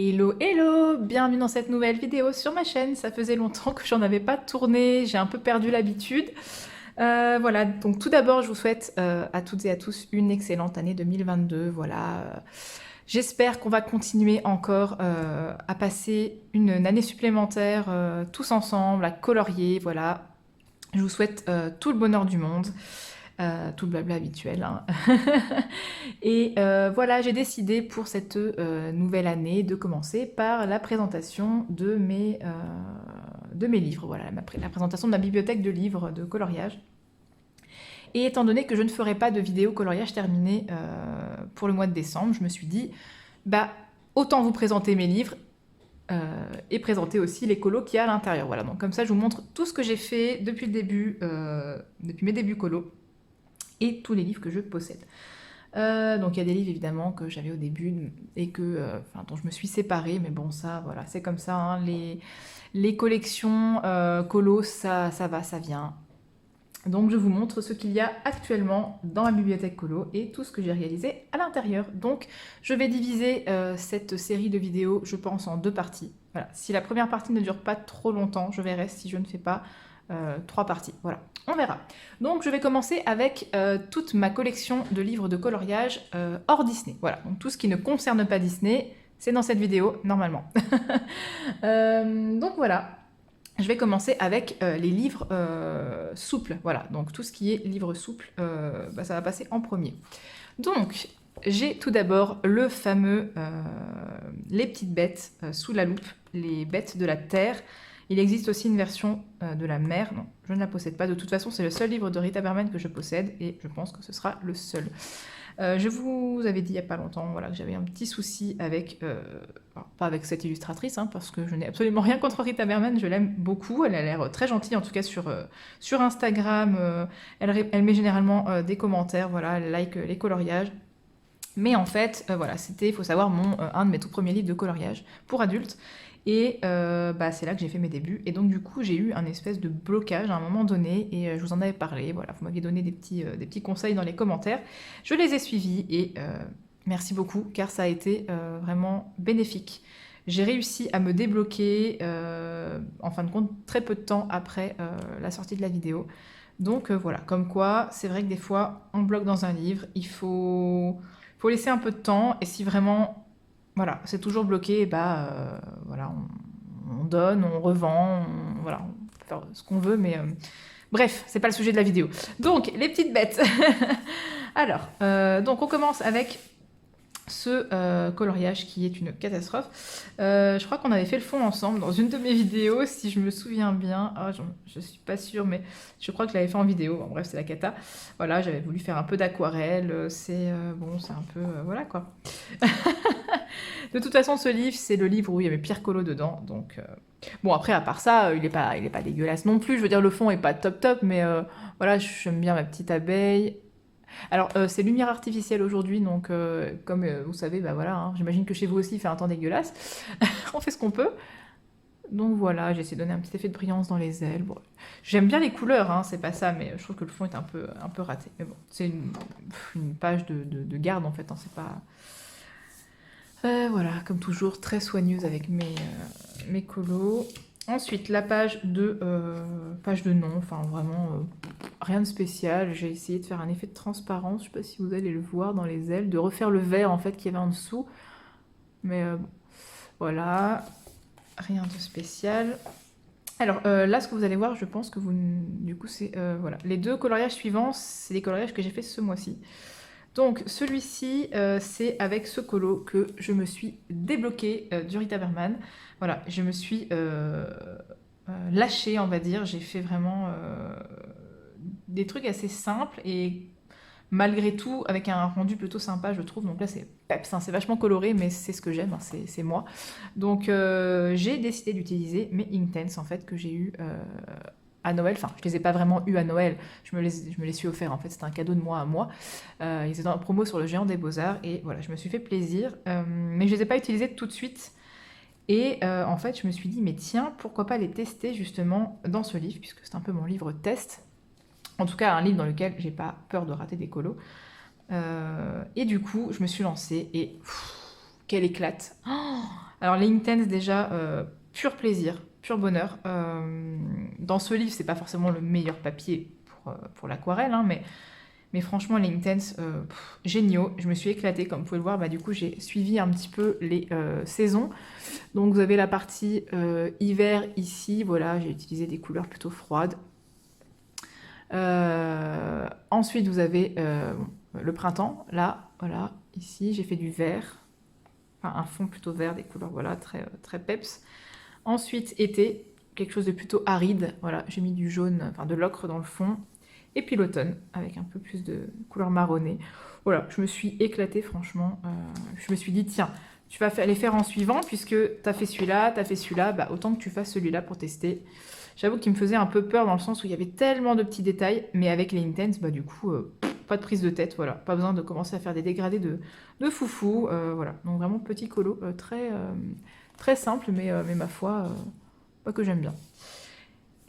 Hello, hello! Bienvenue dans cette nouvelle vidéo sur ma chaîne. Ça faisait longtemps que j'en avais pas tourné, j'ai un peu perdu l'habitude. Voilà, donc tout d'abord, je vous souhaite à toutes et à tous une excellente année 2022. Voilà, j'espère qu'on va continuer encore à passer une année supplémentaire tous ensemble, à colorier. Voilà, je vous souhaite tout le bonheur du monde. Tout le blabla habituel, hein. Et voilà, j'ai décidé pour cette nouvelle année de commencer par la présentation de mes livres, voilà, la présentation de ma bibliothèque de livres de coloriage. Et étant donné que je ne ferai pas de vidéo coloriage terminée pour le mois de décembre, je me suis dit, bah, autant vous présenter mes livres et présenter aussi les colos qu'il y a à l'intérieur. Voilà, donc comme ça, je vous montre tout ce que j'ai fait depuis le début, depuis mes débuts colos, et tous les livres que je possède. Donc il y a des livres évidemment que j'avais au début et dont je me suis séparée, mais bon ça voilà, c'est comme ça, hein, les collections colo, ça va, ça vient. Donc je vous montre ce qu'il y a actuellement dans ma bibliothèque colo et tout ce que j'ai réalisé à l'intérieur. Donc je vais diviser cette série de vidéos, je pense, en deux parties. Voilà. Si la première partie ne dure pas trop longtemps, je verrai si je ne fais pas 3 parties. Voilà, on verra. Donc je vais commencer avec toute ma collection de livres de coloriage hors Disney. Voilà, donc tout ce qui ne concerne pas Disney, c'est dans cette vidéo, normalement. Donc voilà. Je vais commencer avec les livres souples. Voilà, donc tout ce qui est livre souple, ça va passer en premier. Donc, j'ai tout d'abord le fameux Les petites bêtes sous la loupe, les bêtes de la terre. Il existe aussi une version de la mer. Non, je ne la possède pas. De toute façon, c'est le seul livre de Rita Berman que je possède et je pense que ce sera le seul. Je vous avais dit il n'y a pas longtemps, voilà, que j'avais un petit souci avec, pas avec cette illustratrice, hein, parce que je n'ai absolument rien contre Rita Berman, je l'aime beaucoup, elle a l'air très gentille, en tout cas sur Instagram, elle met généralement des commentaires, voilà, elle like les coloriages. Mais en fait, voilà, c'était, il faut savoir, un de mes tout premiers livres de coloriage pour adultes. Et c'est là que j'ai fait mes débuts. Et donc du coup, j'ai eu un espèce de blocage à un moment donné. Et je vous en avais parlé. Voilà, vous m'aviez donné des petits conseils dans les commentaires. Je les ai suivis et merci beaucoup car ça a été vraiment bénéfique. J'ai réussi à me débloquer, en fin de compte, très peu de temps après la sortie de la vidéo. Donc voilà, comme quoi, c'est vrai que des fois, on bloque dans un livre. Il faut laisser un peu de temps. Et si vraiment voilà, c'est toujours bloqué, voilà, on donne, on revend, voilà, on peut faire ce qu'on veut, mais bref, c'est pas le sujet de la vidéo. Donc, les petites bêtes. Alors, donc on commence avec ce coloriage qui est une catastrophe. Je crois qu'on avait fait le fond ensemble dans une de mes vidéos, si je me souviens bien. Ah, je suis pas sûre, mais je crois que je l'avais fait en vidéo. Bon, bref, c'est la cata. Voilà, j'avais voulu faire un peu d'aquarelle. C'est bon, c'est un peu voilà quoi. De toute façon, ce livre, c'est le livre où il y avait Pierre Colo dedans. Donc, bon, après, à part ça, il est pas dégueulasse non plus. Je veux dire, le fond est pas top top, mais voilà, j'aime bien ma petite abeille. Alors, c'est lumière artificielle aujourd'hui, donc comme vous savez, bah voilà, hein, j'imagine que chez vous aussi, il fait un temps dégueulasse. On fait ce qu'on peut. Donc voilà, j'ai essayé de donner un petit effet de brillance dans les ailes. Bon, j'aime bien les couleurs, hein, c'est pas ça, mais je trouve que le fond est un peu raté. Mais bon, c'est une page de garde en fait, hein, c'est pas. Voilà, comme toujours, très soigneuse avec mes colos. Ensuite, la page de nom, enfin vraiment rien de spécial. J'ai essayé de faire un effet de transparence, je sais pas si vous allez le voir dans les ailes, de refaire le vert en fait qu'il y avait en dessous. Mais bon, voilà, rien de spécial. Alors là, ce que vous allez voir, je pense que du coup, c'est voilà. Les deux coloriages suivants, c'est les coloriages que j'ai fait ce mois-ci. Donc celui-ci, c'est avec ce colo que je me suis débloquée du Rita Berman. Voilà, je me suis lâchée, on va dire. J'ai fait vraiment des trucs assez simples et malgré tout avec un rendu plutôt sympa, je trouve. Donc là, c'est peps, hein, c'est vachement coloré, mais c'est ce que j'aime, hein, c'est moi. Donc j'ai décidé d'utiliser mes Inktense, en fait, que j'ai eu à Noël. Enfin, je les ai pas vraiment eu à Noël, je me les suis offert, en fait, c'était un cadeau de moi à moi. Ils étaient en promo sur le Géant des Beaux-Arts, et voilà, je me suis fait plaisir. Mais je les ai pas utilisés tout de suite. Et en fait, je me suis dit, mais tiens, pourquoi pas les tester justement dans ce livre, puisque c'est un peu mon livre test. En tout cas, un livre dans lequel j'ai pas peur de rater des colos. Et du coup, je me suis lancée et quelle éclate. Oh, Alors les Inktense déjà, pur plaisir, pur bonheur. Dans ce livre, c'est pas forcément le meilleur papier pour l'aquarelle, hein, mais franchement, les Inktense, géniaux. Je me suis éclatée, comme vous pouvez le voir. Bah, du coup, j'ai suivi un petit peu les saisons. Donc, vous avez la partie hiver ici. Voilà, j'ai utilisé des couleurs plutôt froides. Ensuite, vous avez le printemps. Là, voilà, ici, j'ai fait du vert. Enfin, un fond plutôt vert, des couleurs, voilà, très, très peps. Ensuite, été, quelque chose de plutôt aride. Voilà, j'ai mis du jaune, enfin de l'ocre dans le fond. Et puis l'automne, avec un peu plus de couleur marronnée. Voilà, je me suis éclatée, franchement. Je me suis dit, tiens, tu vas les faire en suivant, puisque tu as fait celui-là, bah, autant que tu fasses celui-là pour tester. J'avoue qu'il me faisait un peu peur dans le sens où il y avait tellement de petits détails, mais avec les Inktense, bah, du coup, pas de prise de tête, voilà. Pas besoin de commencer à faire des dégradés de foufou, voilà. Donc vraiment petit colo, très, très simple, mais ma foi, pas que j'aime bien.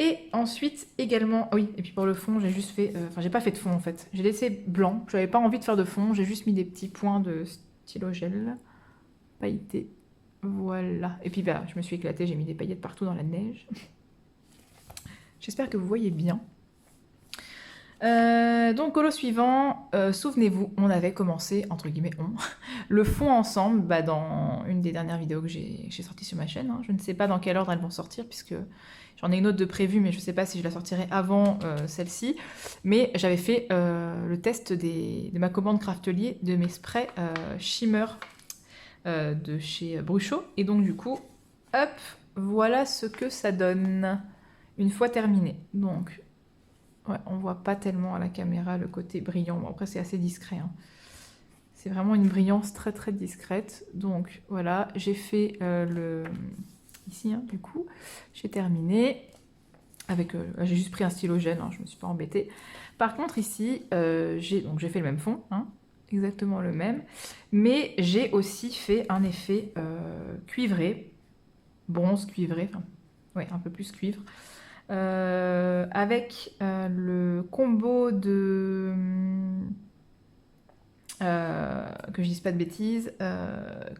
Et ensuite, également, oui, et puis pour le fond, j'ai juste fait, enfin, j'ai pas fait de fond en fait. J'ai laissé blanc, j'avais pas envie de faire de fond, j'ai juste mis des petits points de stylo gel pailleté. Voilà. Et puis bah, je me suis éclatée, j'ai mis des paillettes partout dans la neige. J'espère que vous voyez bien. Donc, colo suivant, souvenez-vous, on avait commencé, entre guillemets, le fond ensemble bah, dans une des dernières vidéos que j'ai sorties sur ma chaîne. Hein. Je ne sais pas dans quel ordre elles vont sortir, puisque j'en ai une autre de prévue, mais je ne sais pas si je la sortirai avant celle-ci. Mais j'avais fait le test de ma commande Craftelier de mes sprays Shimmer de chez Bruchot. Et donc, du coup, hop, voilà ce que ça donne une fois terminé. Donc, ouais, on voit pas tellement à la caméra le côté brillant. Bon, après, c'est assez discret. Hein. C'est vraiment une brillance très très discrète. Donc voilà, j'ai fait ici, hein, du coup, j'ai terminé. Avec, j'ai juste pris un stylo gel, hein, je me suis pas embêtée. Par contre, ici, j'ai fait le même fond, hein, exactement le même. Mais j'ai aussi fait un effet cuivré, bronze cuivré, enfin, ouais, un peu plus cuivre. Avec le combo de... que je dise pas de bêtises,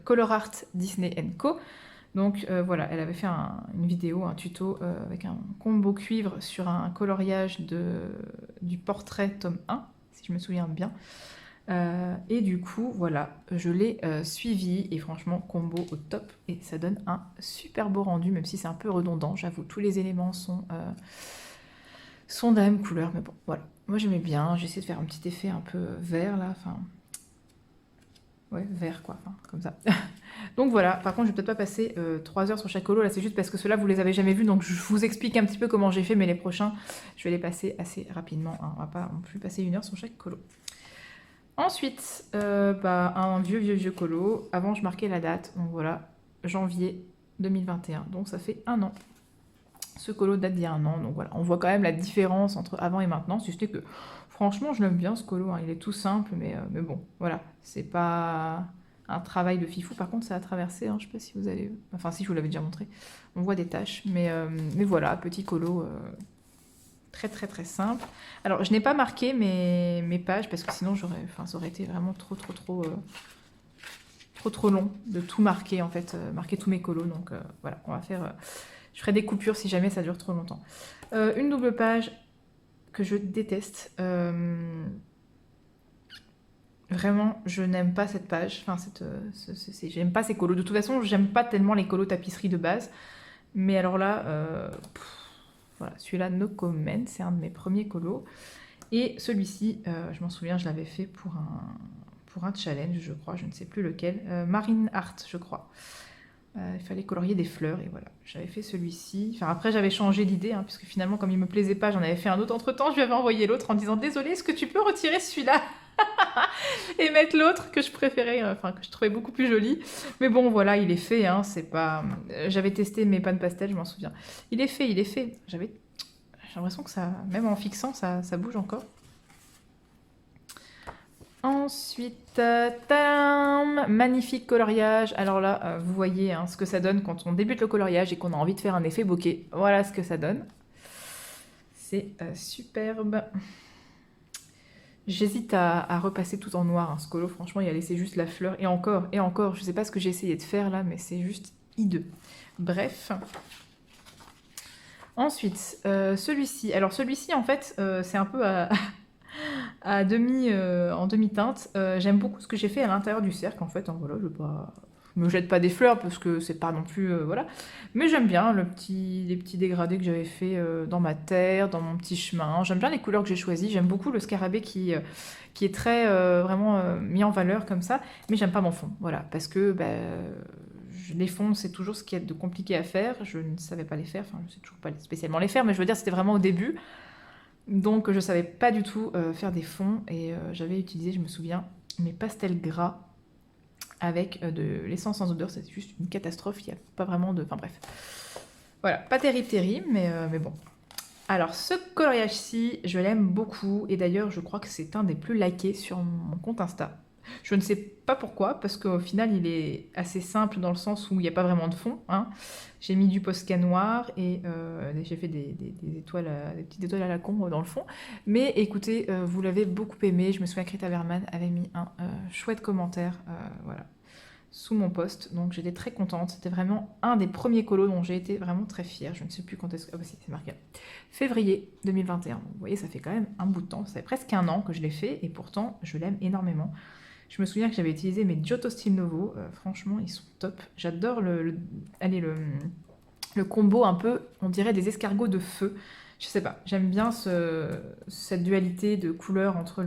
Color Art Disney Co. Donc voilà, elle avait fait une vidéo, un tuto avec un combo cuivre sur un coloriage du portrait tome 1, si je me souviens bien. Et du coup, voilà, je l'ai suivi et franchement, combo au top. Et ça donne un super beau rendu, même si c'est un peu redondant, j'avoue. Tous les éléments sont de la même couleur, mais bon, voilà. Moi, j'aimais bien. J'ai essayé de faire un petit effet un peu vert, là. Enfin, ouais, vert, quoi. Enfin, comme ça. Donc voilà, par contre, je vais peut-être pas passer 3 heures sur chaque colo. Là, c'est juste parce que ceux-là, vous les avez jamais vus. Donc, je vous explique un petit peu comment j'ai fait, mais les prochains, je vais les passer assez rapidement. Hein. On va pas non plus passer 1 heure sur chaque colo. Ensuite, un vieux colo. Avant, je marquais la date. Donc voilà, janvier 2021. Donc ça fait 1 an. Ce colo date d'il y a 1 an. Donc voilà, on voit quand même la différence entre avant et maintenant. Si ce n'est que, franchement, je l'aime bien ce colo. Hein. Il est tout simple, mais bon, voilà. C'est pas un travail de fifou. Par contre, ça a traversé. Hein. Je sais pas si vous allez... Enfin, si je vous l'avais déjà montré. On voit des taches. Mais voilà, petit colo... Très très très simple. Alors je n'ai pas marqué mes pages parce que sinon ça aurait été vraiment trop long de tout marquer en fait, marquer tous mes colos. Donc voilà, on va faire, je ferai des coupures si jamais ça dure trop longtemps. Une double page que je déteste. Vraiment, je n'aime pas cette page. Enfin, j'aime pas ces colos. De toute façon, j'aime pas tellement les colos tapisserie de base. Mais alors là, voilà, celui-là, no comment, c'est un de mes premiers colos. Et celui-ci, je m'en souviens, je l'avais fait pour un challenge, je crois, je ne sais plus lequel. Marine Art, je crois. Il fallait colorier des fleurs, et voilà. J'avais fait celui-ci. Enfin, après, j'avais changé d'idée, hein, puisque finalement, comme il me plaisait pas, j'en avais fait un autre entre-temps. Je lui avais envoyé l'autre en disant « Désolée, est-ce que tu peux retirer celui-là ?» et mettre l'autre que je préférais, enfin que je trouvais beaucoup plus joli. Mais bon, voilà, il est fait, hein, c'est pas... J'avais testé mes pâtes pastel, je m'en souviens. Il est fait, il est fait. J'ai l'impression que ça, même en fixant, ça bouge encore. Ensuite, tadam, magnifique coloriage. Alors là, vous voyez hein, ce que ça donne quand on débute le coloriage et qu'on a envie de faire un effet bokeh. Voilà ce que ça donne. C'est superbe. J'hésite à repasser tout en noir, hein, ce colo, franchement, il a laissé juste la fleur. Et encore, je sais pas ce que j'ai essayé de faire là, mais c'est juste hideux. Bref. Ensuite, celui-ci. Alors celui-ci, en fait, c'est un peu en demi-teinte. J'aime beaucoup ce que j'ai fait à l'intérieur du cercle, en fait. Hein, voilà, je me jette pas des fleurs parce que c'est pas non plus... voilà. Mais j'aime bien les petits dégradés que j'avais fait dans ma terre, dans mon petit chemin. J'aime bien les couleurs que j'ai choisies. J'aime beaucoup le scarabée qui est très vraiment mis en valeur comme ça. Mais j'aime pas mon fond. Voilà, parce que... les fonds, c'est toujours ce qui est de compliqué à faire. Je ne savais pas les faire, enfin, je sais toujours pas spécialement les faire, mais je veux dire, c'était vraiment au début. Donc, je savais pas du tout faire des fonds. Et j'avais utilisé, je me souviens, mes pastels gras avec de l'essence sans odeur. C'est juste une catastrophe. Il n'y a pas vraiment de... Enfin, bref. Voilà, pas terrible, mais bon. Alors, ce coloriage-ci, je l'aime beaucoup. Et d'ailleurs, je crois que c'est un des plus likés sur mon compte Insta. Je ne sais pas pourquoi, parce qu'au final, il est assez simple dans le sens où il n'y a pas vraiment de fond. Hein. J'ai mis du Posca noir et j'ai fait des étoiles, des petites étoiles à la con dans le fond. Mais écoutez, vous l'avez beaucoup aimé. Je me souviens que Rita Berman avait mis un chouette commentaire voilà, sous mon post. Donc j'étais très contente. C'était vraiment un des premiers colos dont j'ai été vraiment très fière. Je ne sais plus quand est-ce que... Ah bah si, c'est marqué. Février 2021. Donc, vous voyez, ça fait quand même un bout de temps. Ça fait presque un an que je l'ai fait et pourtant, je l'aime énormément. Je me souviens que j'avais utilisé mes Giotto Style Novo. Franchement, ils sont top. J'adore le combo un peu, on dirait des escargots de feu. Je sais pas, j'aime bien cette dualité de couleurs entre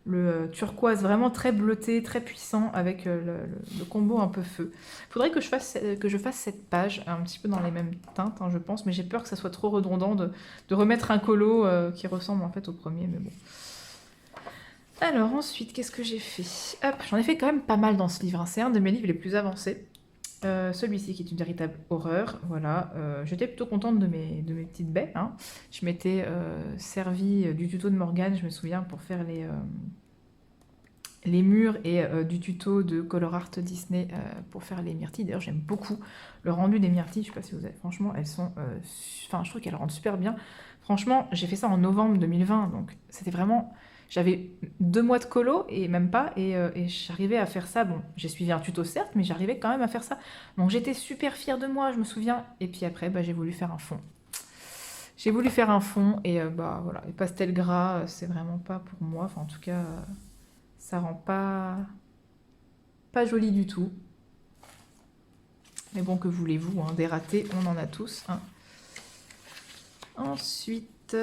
le turquoise vraiment très bleuté, très puissant, avec le combo un peu feu. Faudrait que je fasse cette page un petit peu dans les mêmes teintes, hein, je pense, mais j'ai peur que ça soit trop redondant de remettre un colo qui ressemble en fait au premier, mais bon. Alors ensuite, qu'est-ce que j'ai fait? Hop, j'en ai fait quand même pas mal dans ce livre. Hein. C'est un de mes livres les plus avancés. Celui-ci qui est une véritable horreur. Voilà, j'étais plutôt contente de mes petites baies. Hein. Je m'étais servi du tuto de Morgane, je me souviens, pour faire les murs et du tuto de Color Art Disney pour faire les myrtilles. D'ailleurs, j'aime beaucoup le rendu des myrtilles. Je sais pas si vous avez... Franchement, elles sont... Enfin, je trouve qu'elles rendent super bien. Franchement, j'ai fait ça en novembre 2020, donc c'était vraiment... J'avais 2 mois de colo, et même pas, et j'arrivais à faire ça. Bon, j'ai suivi un tuto certes, mais j'arrivais quand même à faire ça. Donc j'étais super fière de moi, je me souviens. Et puis après, j'ai voulu faire un fond. J'ai voulu faire un fond, et voilà. Les pastels gras, c'est vraiment pas pour moi. Enfin, en tout cas, ça rend pas joli du tout. Mais bon, que voulez-vous, hein, des ratés, on en a tous. Hein. Ensuite...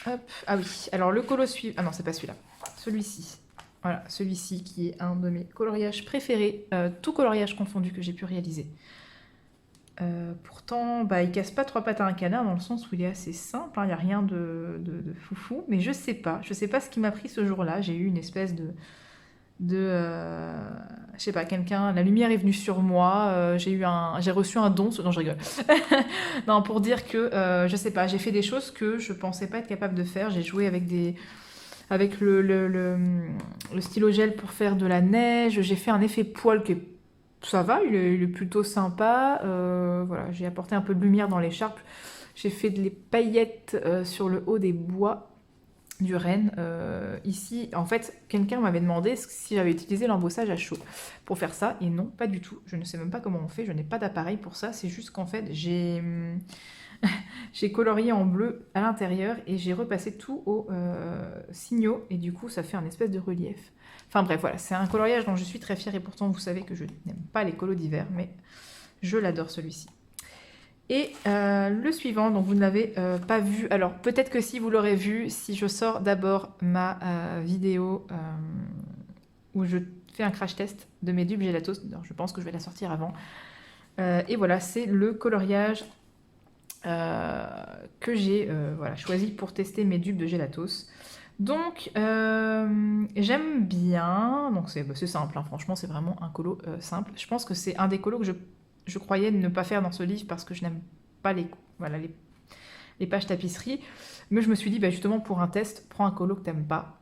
Hop. Ah oui, alors le colo suivant... Ah non, c'est pas celui-là. Celui-ci. Voilà, celui-ci qui est un de mes coloriages préférés, tout coloriage confondu que j'ai pu réaliser. Pourtant, il casse pas 3 pattes à un canard dans le sens où il est assez simple, il n'y a rien de foufou, mais je sais pas ce qui m'a pris ce jour-là. J'ai eu une espèce je sais pas, quelqu'un, la lumière est venue sur moi, j'ai reçu un don, non je rigole, non, pour dire que, je sais pas, j'ai fait des choses que je pensais pas être capable de faire. J'ai joué avec le stylo gel pour faire de la neige, j'ai fait un effet poil ça va, il est plutôt sympa, voilà, j'ai apporté un peu de lumière dans l'écharpe, j'ai fait des paillettes sur le haut des bois du renne. Ici, en fait, quelqu'un m'avait demandé si j'avais utilisé l'embossage à chaud pour faire ça, et non, pas du tout. Je ne sais même pas comment on fait, je n'ai pas d'appareil pour ça, c'est juste qu'en fait, j'ai colorié en bleu à l'intérieur et j'ai repassé tout au signaux, et du coup, ça fait un espèce de relief. Enfin bref, voilà, c'est un coloriage dont je suis très fière, et pourtant, vous savez que je n'aime pas les colos d'hiver, mais je l'adore celui-ci. Et le suivant, donc vous ne l'avez pas vu. Alors peut-être que si vous l'aurez vu, si je sors d'abord ma vidéo où je fais un crash test de mes dupes Gelatos. Je pense que je vais la sortir avant. Et voilà, c'est le coloriage que j'ai choisi pour tester mes dupes de Gelatos. Donc j'aime bien. Donc c'est simple, hein, franchement c'est vraiment un colo simple. Je pense que c'est un des colos que je croyais ne pas faire dans ce livre parce que je n'aime pas les pages tapisserie. Mais je me suis dit, justement, pour un test, prends un colo que tu n'aimes pas.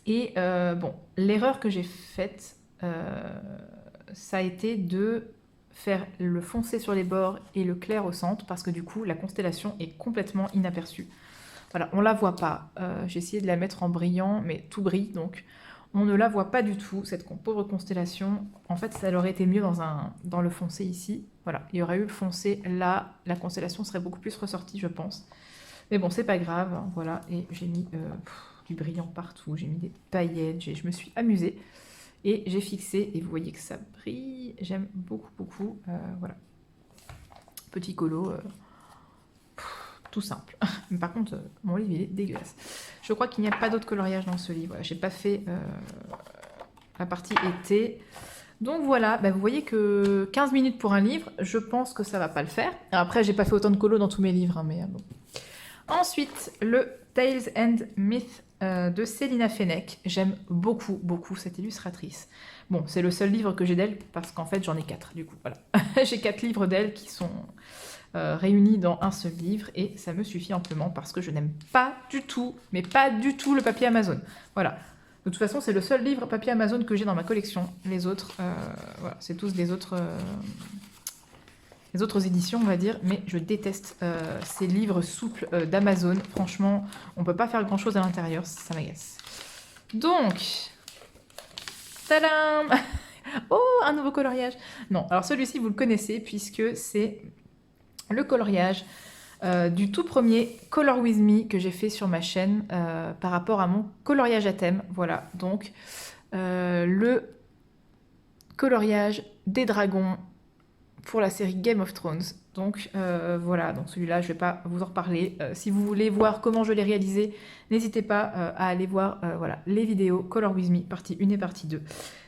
Et bon, l'erreur que j'ai faite, ça a été de faire le foncé sur les bords et le clair au centre, parce que du coup, la constellation est complètement inaperçue. Voilà, on la voit pas. J'ai essayé de la mettre en brillant, mais tout brille, donc on ne la voit pas du tout, cette pauvre constellation. En fait, ça aurait été mieux dans le foncé ici. Voilà, il y aurait eu le foncé là, la constellation serait beaucoup plus ressortie, je pense. Mais bon, c'est pas grave, hein, voilà. Et j'ai mis du brillant partout, j'ai mis des paillettes, je me suis amusée. Et j'ai fixé, et vous voyez que ça brille. J'aime beaucoup, beaucoup. Voilà. Petit colo, tout simple. Mais par contre, mon livre, il est dégueulasse. Je crois qu'il n'y a pas d'autre coloriage dans ce livre. Voilà, j'ai pas fait la partie été. Donc voilà, bah vous voyez que 15 minutes pour un livre, je pense que ça va pas le faire. Après, j'ai pas fait autant de colo dans tous mes livres, hein, mais bon. Ensuite, le Tales and Myths de Célina Fenech. J'aime beaucoup, beaucoup cette illustratrice. Bon, c'est le seul livre que j'ai d'elle, parce qu'en fait, j'en ai 4, du coup, voilà. J'ai 4 livres d'elle qui sont réunis dans un seul livre, et ça me suffit amplement, parce que je n'aime pas du tout, mais pas du tout, le papier Amazon. Voilà. De toute façon, c'est le seul livre papier Amazon que j'ai dans ma collection. Les autres, voilà, c'est tous des autres... les autres éditions, on va dire, mais je déteste ces livres souples d'Amazon. Franchement, on peut pas faire grand-chose à l'intérieur, ça m'agace. Donc, tadam. Oh, un nouveau coloriage. Non, alors celui-ci, vous le connaissez, puisque c'est le coloriage du tout premier Color With Me que j'ai fait sur ma chaîne par rapport à mon coloriage à thème. Voilà, donc le coloriage des dragons pour la série Game of Thrones. Donc voilà, donc celui-là, je ne vais pas vous en reparler. Si vous voulez voir comment je l'ai réalisé, n'hésitez pas à aller voir voilà, les vidéos Color With Me, partie 1 et partie 2.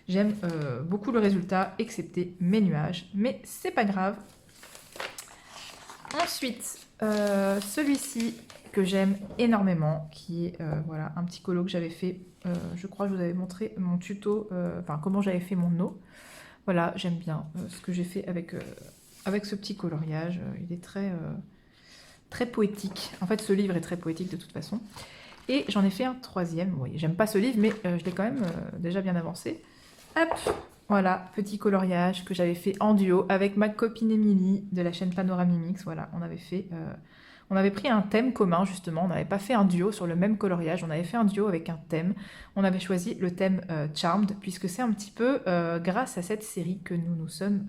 J'aime beaucoup le résultat, excepté mes nuages, mais c'est pas grave. Ensuite, celui-ci que j'aime énormément, qui est voilà, un petit colo que j'avais fait, je crois que je vous avais montré mon tuto, enfin comment j'avais fait mon eau. Voilà, j'aime bien ce que j'ai fait avec ce petit coloriage. Il est très, très poétique. En fait, ce livre est très poétique de toute façon. Et j'en ai fait un troisième. Vous voyez, j'aime pas ce livre, mais je l'ai quand même déjà bien avancé. Hop, voilà, petit coloriage que j'avais fait en duo avec ma copine Émilie de la chaîne Panoramimix. Voilà, on avait fait... on avait pris un thème commun, justement. On n'avait pas fait un duo sur le même coloriage. On avait fait un duo avec un thème. On avait choisi le thème Charmed, puisque c'est un petit peu grâce à cette série que nous nous sommes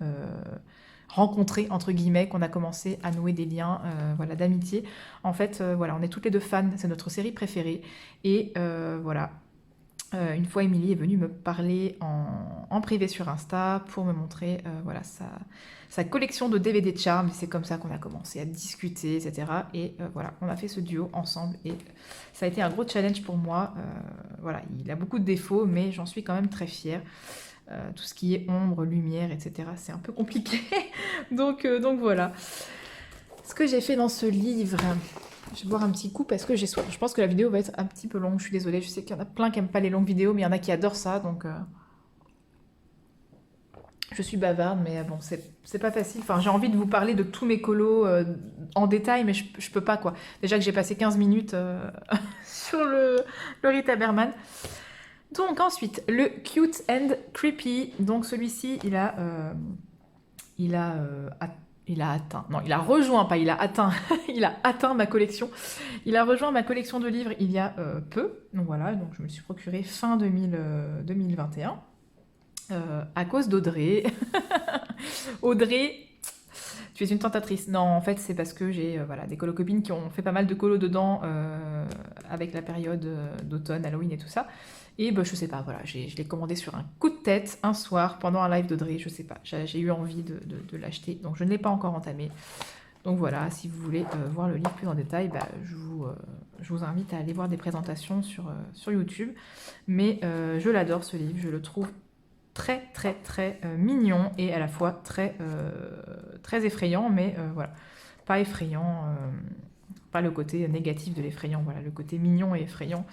rencontrés, entre guillemets, qu'on a commencé à nouer des liens voilà, d'amitié. En fait, voilà, on est toutes les deux fans. C'est notre série préférée. Et voilà. Une fois, Émilie est venue me parler en privé sur Insta pour me montrer voilà, sa collection de DVD de Charm. C'est comme ça qu'on a commencé à discuter, etc. Et voilà, on a fait ce duo ensemble. Et ça a été un gros challenge pour moi. Voilà, il a beaucoup de défauts, mais j'en suis quand même très fière. Tout ce qui est ombre, lumière, etc. C'est un peu compliqué. donc voilà. Ce que j'ai fait dans ce livre... Je vais boire un petit coup parce que j'ai soif. Je pense que la vidéo va être un petit peu longue, je suis désolée. Je sais qu'il y en a plein qui n'aiment pas les longues vidéos, mais il y en a qui adorent ça, donc... Je suis bavarde, mais bon, c'est pas facile. Enfin, j'ai envie de vous parler de tous mes colos en détail, mais je peux pas, quoi. Déjà que j'ai passé 15 minutes sur le Rita Berman. Donc ensuite, le Cute and Creepy. Donc celui-ci, il a atteint, non, il a rejoint, pas il a atteint, il a atteint ma collection. Il a rejoint ma collection de livres il y a peu. Donc voilà, donc je me le suis procuré fin 2021 à cause d'Audrey. Audrey, tu es une tentatrice. Non, en fait, c'est parce que j'ai voilà, des colocopines qui ont fait pas mal de colos dedans avec la période d'automne, Halloween et tout ça. Et bah, je sais pas, voilà, je l'ai commandé sur un coup de tête un soir pendant un live d'Audrey, je sais pas. J'ai eu envie de l'acheter, donc je ne l'ai pas encore entamé. Donc voilà, si vous voulez voir le livre plus en détail, bah, je vous invite à aller voir des présentations sur YouTube. Mais je l'adore ce livre, je le trouve très très très mignon et à la fois très, très effrayant, mais voilà, pas effrayant, pas le côté négatif de l'effrayant, voilà, le côté mignon et effrayant.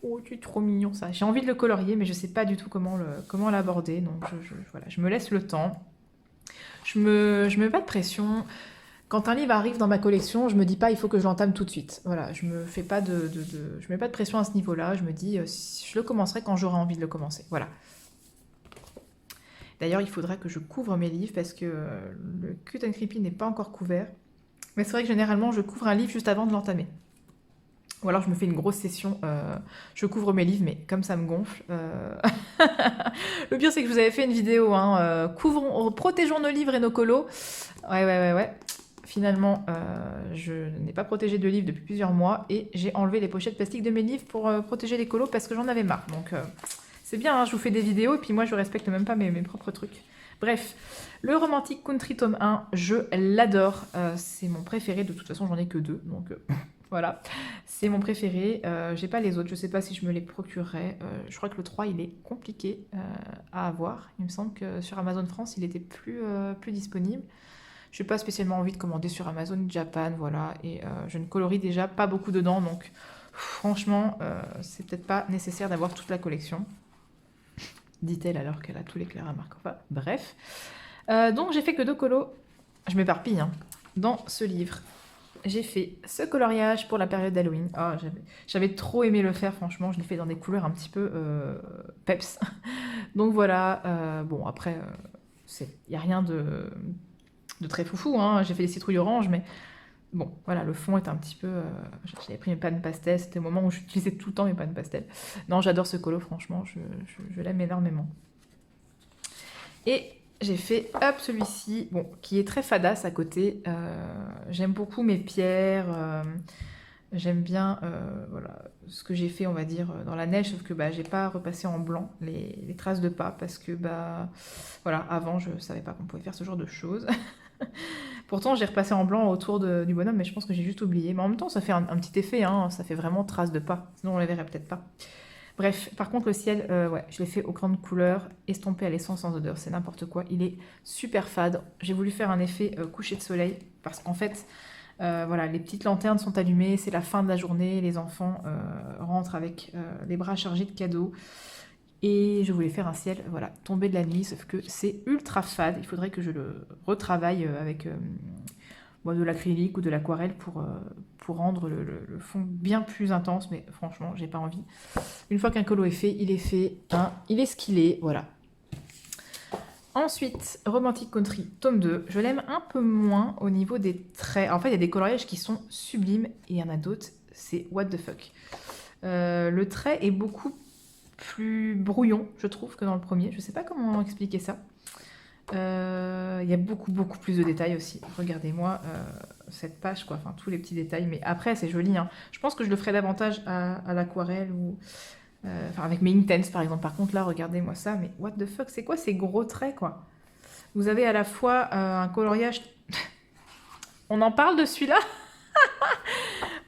Oh, tu es trop mignon ça. J'ai envie de le colorier, mais je sais pas du tout comment l'aborder, donc voilà, je me laisse le temps. Je mets pas de pression. Quand un livre arrive dans ma collection, je me dis pas il faut que je l'entame tout de suite. Voilà, je me fais pas je mets pas de pression à ce niveau-là. Je me dis je le commencerai quand j'aurai envie de le commencer. Voilà. D'ailleurs, il faudra que je couvre mes livres parce que le Cute and Creepy n'est pas encore couvert. Mais c'est vrai que généralement, je couvre un livre juste avant de l'entamer. Ou alors je me fais une grosse session, je couvre mes livres, mais comme ça me gonfle. Le pire, c'est que je vous avais fait une vidéo, hein, protégeons nos livres et nos colos. Ouais. Finalement, je n'ai pas protégé de livres depuis plusieurs mois et j'ai enlevé les pochettes plastiques de mes livres pour protéger les colos parce que j'en avais marre. Donc c'est bien, hein, je vous fais des vidéos et puis moi je respecte même pas mes propres trucs. Bref, le Romantic Country tome 1, je l'adore. C'est mon préféré, de toute façon j'en ai que 2, donc voilà. C'est mon préféré, j'ai pas les autres, je sais pas si je me les procurerais. Je crois que le 3 il est compliqué à avoir. Il me semble que sur Amazon France il était plus disponible. Je n'ai pas spécialement envie de commander sur Amazon Japan, voilà, et je ne colorie déjà pas beaucoup dedans, donc franchement, c'est peut-être pas nécessaire d'avoir toute la collection, dit-elle alors qu'elle a tous les clairs à Markova. Bref, donc j'ai fait que 2 colos, je m'éparpille, hein, dans ce livre. J'ai fait ce coloriage pour la période d'Halloween. Oh, j'avais trop aimé le faire, franchement, je l'ai fait dans des couleurs un petit peu peps. Donc voilà, bon après, il n'y a rien de très foufou, hein. J'ai fait des citrouilles oranges, mais bon, voilà, le fond est un petit peu... J'avais pris mes pannes pastel, c'était le moment où j'utilisais tout le temps mes pannes pastel. Non, j'adore ce colo, franchement, je l'aime énormément. Et j'ai fait, hop, celui-ci, bon, qui est très fadasse à côté. J'aime beaucoup mes pierres, j'aime bien voilà, ce que j'ai fait, on va dire, dans la neige, sauf que bah, j'ai pas repassé en blanc les traces de pas, parce que, bah, voilà, avant, je savais pas qu'on pouvait faire ce genre de choses. Pourtant, j'ai repassé en blanc autour du bonhomme, mais je pense que j'ai juste oublié. Mais en même temps, ça fait un petit effet, hein, ça fait vraiment trace de pas. Sinon, on les verrait peut-être pas. Bref, par contre, le ciel, ouais, je l'ai fait aux grandes couleurs, estompé à l'essence sans odeur, c'est n'importe quoi. Il est super fade. J'ai voulu faire un effet coucher de soleil, parce qu'en fait, voilà, les petites lanternes sont allumées, c'est la fin de la journée, les enfants rentrent avec les bras chargés de cadeaux. Et je voulais faire un ciel, voilà, tombé de la nuit, sauf que c'est ultra fade. Il faudrait que je le retravaille avec de l'acrylique ou de l'aquarelle pour rendre le fond bien plus intense, mais franchement, j'ai pas envie. Une fois qu'un colo est fait, hein, il est ce qu'il est, voilà. Ensuite, Romantic Country, tome 2. Je l'aime un peu moins au niveau des traits. En fait, il y a des coloriages qui sont sublimes, et il y en a d'autres, c'est what the fuck. Le trait est beaucoup plus brouillon, je trouve, que dans le premier. Je sais pas comment expliquer ça. Il y a beaucoup plus de détails aussi. Regardez-moi cette page, quoi. Enfin, tous les petits détails. Mais après, c'est joli, hein. Je pense que je le ferai davantage à l'aquarelle ou... Enfin, avec mes Intense, par exemple. Par contre, là, regardez-moi ça. Mais what the fuck, c'est quoi ces gros traits, quoi? Vous avez à la fois un coloriage... On en parle de celui-là?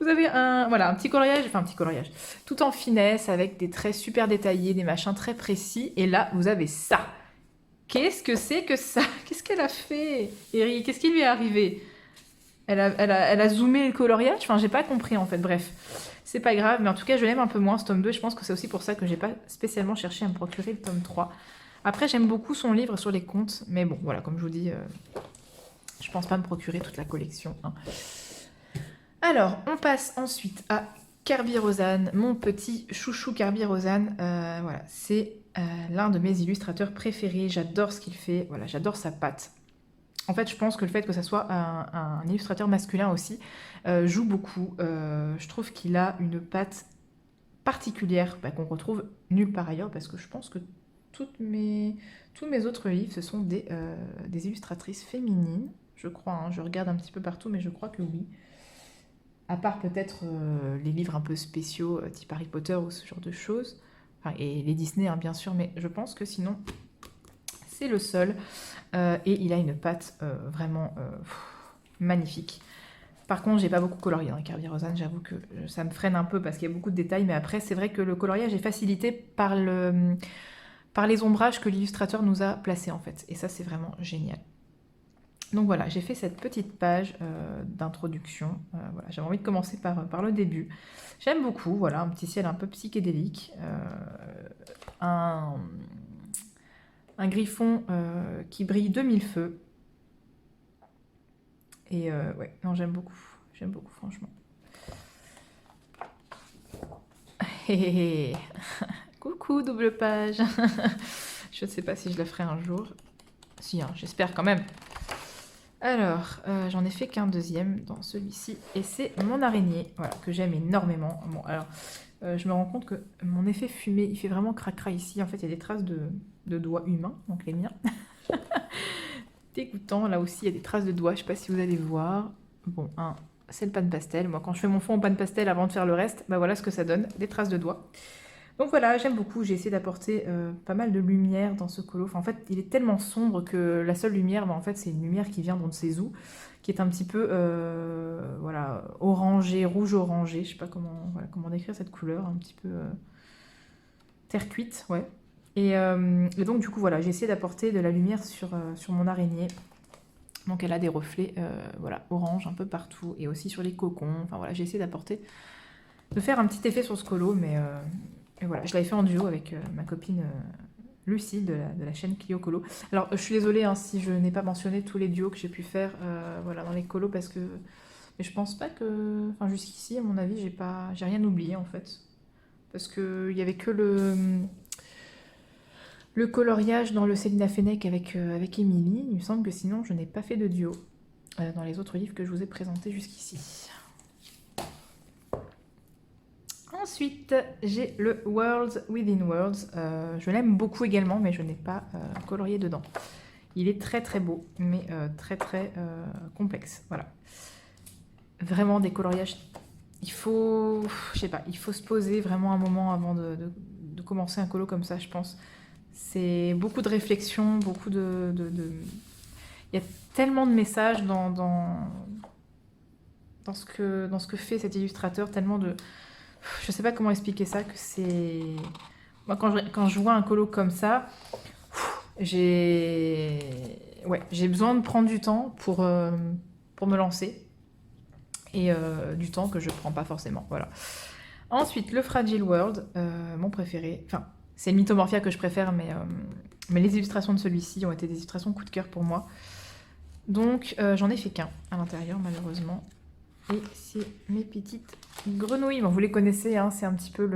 Vous avez un petit coloriage, enfin un petit coloriage, tout en finesse, avec des traits super détaillés, des machins très précis. Et là, vous avez ça. Qu'est-ce que c'est que ça? Qu'est-ce qu'elle a fait, Eri? Qu'est-ce qui lui est arrivé? Elle a zoomé le coloriage? Enfin, j'ai pas compris en fait. Bref, c'est pas grave. Mais en tout cas, je l'aime un peu moins ce tome 2. Je pense que c'est aussi pour ça que j'ai pas spécialement cherché à me procurer le tome 3. Après, j'aime beaucoup son livre sur les contes. Mais bon, voilà, comme je vous dis, je pense pas me procurer toute la collection, hein. Alors, on passe ensuite à Kerby Rosanes, mon petit chouchou Kerby Rosanes. Voilà, c'est l'un de mes illustrateurs préférés. J'adore ce qu'il fait. Voilà, j'adore sa patte. En fait, je pense que le fait que ça soit un illustrateur masculin aussi joue beaucoup. Je trouve qu'il a une patte particulière qu'on retrouve nulle part ailleurs, parce que je pense que tous mes autres livres, ce sont des illustratrices féminines, je crois, hein. Je regarde un petit peu partout, mais je crois que oui. À part peut-être les livres un peu spéciaux, type Harry Potter ou ce genre de choses. Enfin, et les Disney, hein, bien sûr, mais je pense que sinon, c'est le seul. Et il a une patte vraiment magnifique. Par contre, j'ai pas beaucoup colorié dans Kerby Rosanes, j'avoue que ça me freine un peu parce qu'il y a beaucoup de détails, mais après, c'est vrai que le coloriage est facilité par les ombrages que l'illustrateur nous a placés, en fait. Et ça, c'est vraiment génial. Donc voilà, j'ai fait cette petite page d'introduction. Voilà, j'avais envie de commencer par le début. J'aime beaucoup, voilà, un petit ciel un peu psychédélique. Un griffon qui brille de mille feux. Et ouais, non, j'aime beaucoup, franchement. Coucou, double page. Je ne sais pas si je la ferai un jour. Si, hein, j'espère quand même. Alors, j'en ai fait qu'un deuxième dans celui-ci, et c'est mon araignée, voilà, que j'aime énormément. Bon, alors, je me rends compte que mon effet fumé, il fait vraiment cracra ici. En fait, il y a des traces de doigts humains, donc les miens. Dégoûtant, là aussi, il y a des traces de doigts, je sais pas si vous allez voir. Bon, c'est le pan pastel. Moi, quand je fais mon fond au pan pastel avant de faire le reste, bah voilà ce que ça donne, des traces de doigts. Donc voilà, j'aime beaucoup, j'ai essayé d'apporter pas mal de lumière dans ce colo. Enfin, en fait, il est tellement sombre que la seule lumière, bah, en fait, c'est une lumière qui vient d'on ne sait où, qui est un petit peu voilà, orangé, rouge-orangé. Je sais pas comment décrire cette couleur, un petit peu terre cuite, ouais. Et donc, du coup, voilà, j'ai essayé d'apporter de la lumière sur mon araignée. Donc, elle a des reflets voilà, orange un peu partout, et aussi sur les cocons. Enfin, voilà, j'ai essayé de faire un petit effet sur ce colo, mais et voilà, je l'avais fait en duo avec ma copine Lucie de la chaîne Clio Colo. Alors, je suis désolée hein, si je n'ai pas mentionné tous les duos que j'ai pu faire voilà, dans les colos, parce que... Mais je pense pas que... Enfin, jusqu'ici, à mon avis, j'ai rien oublié, en fait. Parce qu'il y avait que le coloriage dans le Célina Fennec avec Émilie. Il me semble que sinon, je n'ai pas fait de duo dans les autres livres que je vous ai présentés jusqu'ici. Ensuite, j'ai le Worlds Within Worlds. Je l'aime beaucoup également, mais je n'ai pas colorié dedans. Il est très très beau, mais très très complexe. Voilà. Vraiment des coloriages. Il faut, je sais pas, il faut se poser vraiment un moment avant de commencer un colo comme ça, je pense. C'est beaucoup de réflexion, beaucoup Il y a tellement de messages dans ce que fait cet illustrateur, tellement de... Je sais pas comment expliquer ça, que c'est... Moi, quand je vois un colo comme ça, j'ai besoin de prendre du temps pour me lancer. Et du temps que je prends pas forcément, voilà. Ensuite, le Fragile World, mon préféré. Enfin, c'est le Mythomorphia que je préfère, mais les illustrations de celui-ci ont été des illustrations coup de cœur pour moi. Donc, j'en ai fait qu'un à l'intérieur, malheureusement. Et c'est mes petites grenouilles. Bon, vous les connaissez, hein, c'est un petit peu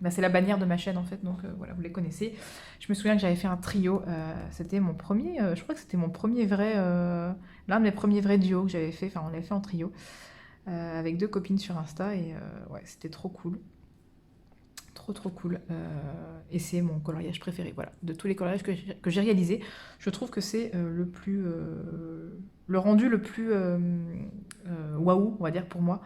bah, c'est la bannière de ma chaîne, en fait, donc voilà, vous les connaissez. Je me souviens que j'avais fait un trio, c'était mon premier, je crois que c'était mon premier vrai, l'un de mes premiers vrais duos que j'avais fait, enfin, on l'avait fait en trio, avec 2 copines sur Insta, et ouais, c'était trop cool. Trop cool. Et c'est mon coloriage préféré, voilà. De tous les coloriages que j'ai réalisés, je trouve que c'est le rendu le plus waouh, on va dire, pour moi.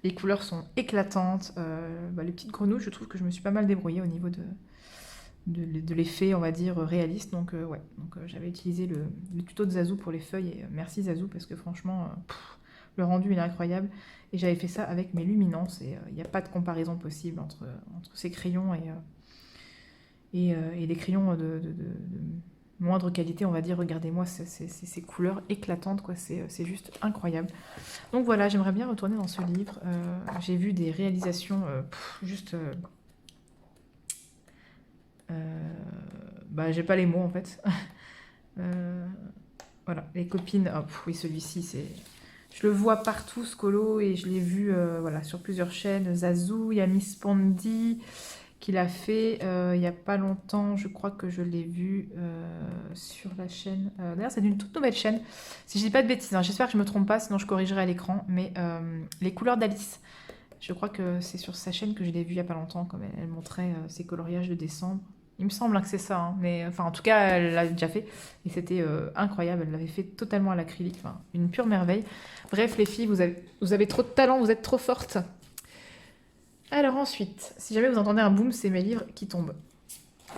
Les couleurs sont éclatantes. Bah, les petites grenouilles, je trouve que je me suis pas mal débrouillée au niveau de l'effet, on va dire, réaliste. Donc ouais, j'avais utilisé le tuto de Zazou pour les feuilles, et merci Zazou, parce que franchement, le rendu il est incroyable. Et j'avais fait ça avec mes luminances, et il n'y a pas de comparaison possible entre ces crayons et des crayons de moindre qualité, on va dire. Regardez-moi ces couleurs éclatantes, quoi. C'est juste incroyable. Donc voilà, j'aimerais bien retourner dans ce livre. J'ai vu des réalisations juste... bah, j'ai pas les mots, en fait. Voilà, les copines... Oh, oui, celui-ci, c'est... Je le vois partout, ce colo, et je l'ai vu voilà, sur plusieurs chaînes. Zazou, il y a Miss Pondy qui l'a fait il n'y a pas longtemps. Je crois que je l'ai vu sur la chaîne. D'ailleurs, c'est d'une toute nouvelle chaîne. Si je dis pas de bêtises, hein, j'espère que je me trompe pas, sinon je corrigerai à l'écran. Mais Les couleurs d'Alice. Je crois que c'est sur sa chaîne que je l'ai vu il n'y a pas longtemps, comme elle montrait ses coloriages de décembre. Il me semble que c'est ça, hein, mais enfin en tout cas elle l'a déjà fait et c'était incroyable, elle l'avait fait totalement à l'acrylique, enfin, une pure merveille. Bref les filles, vous avez trop de talent, vous êtes trop fortes. Alors ensuite, si jamais vous entendez un boom, c'est mes livres qui tombent.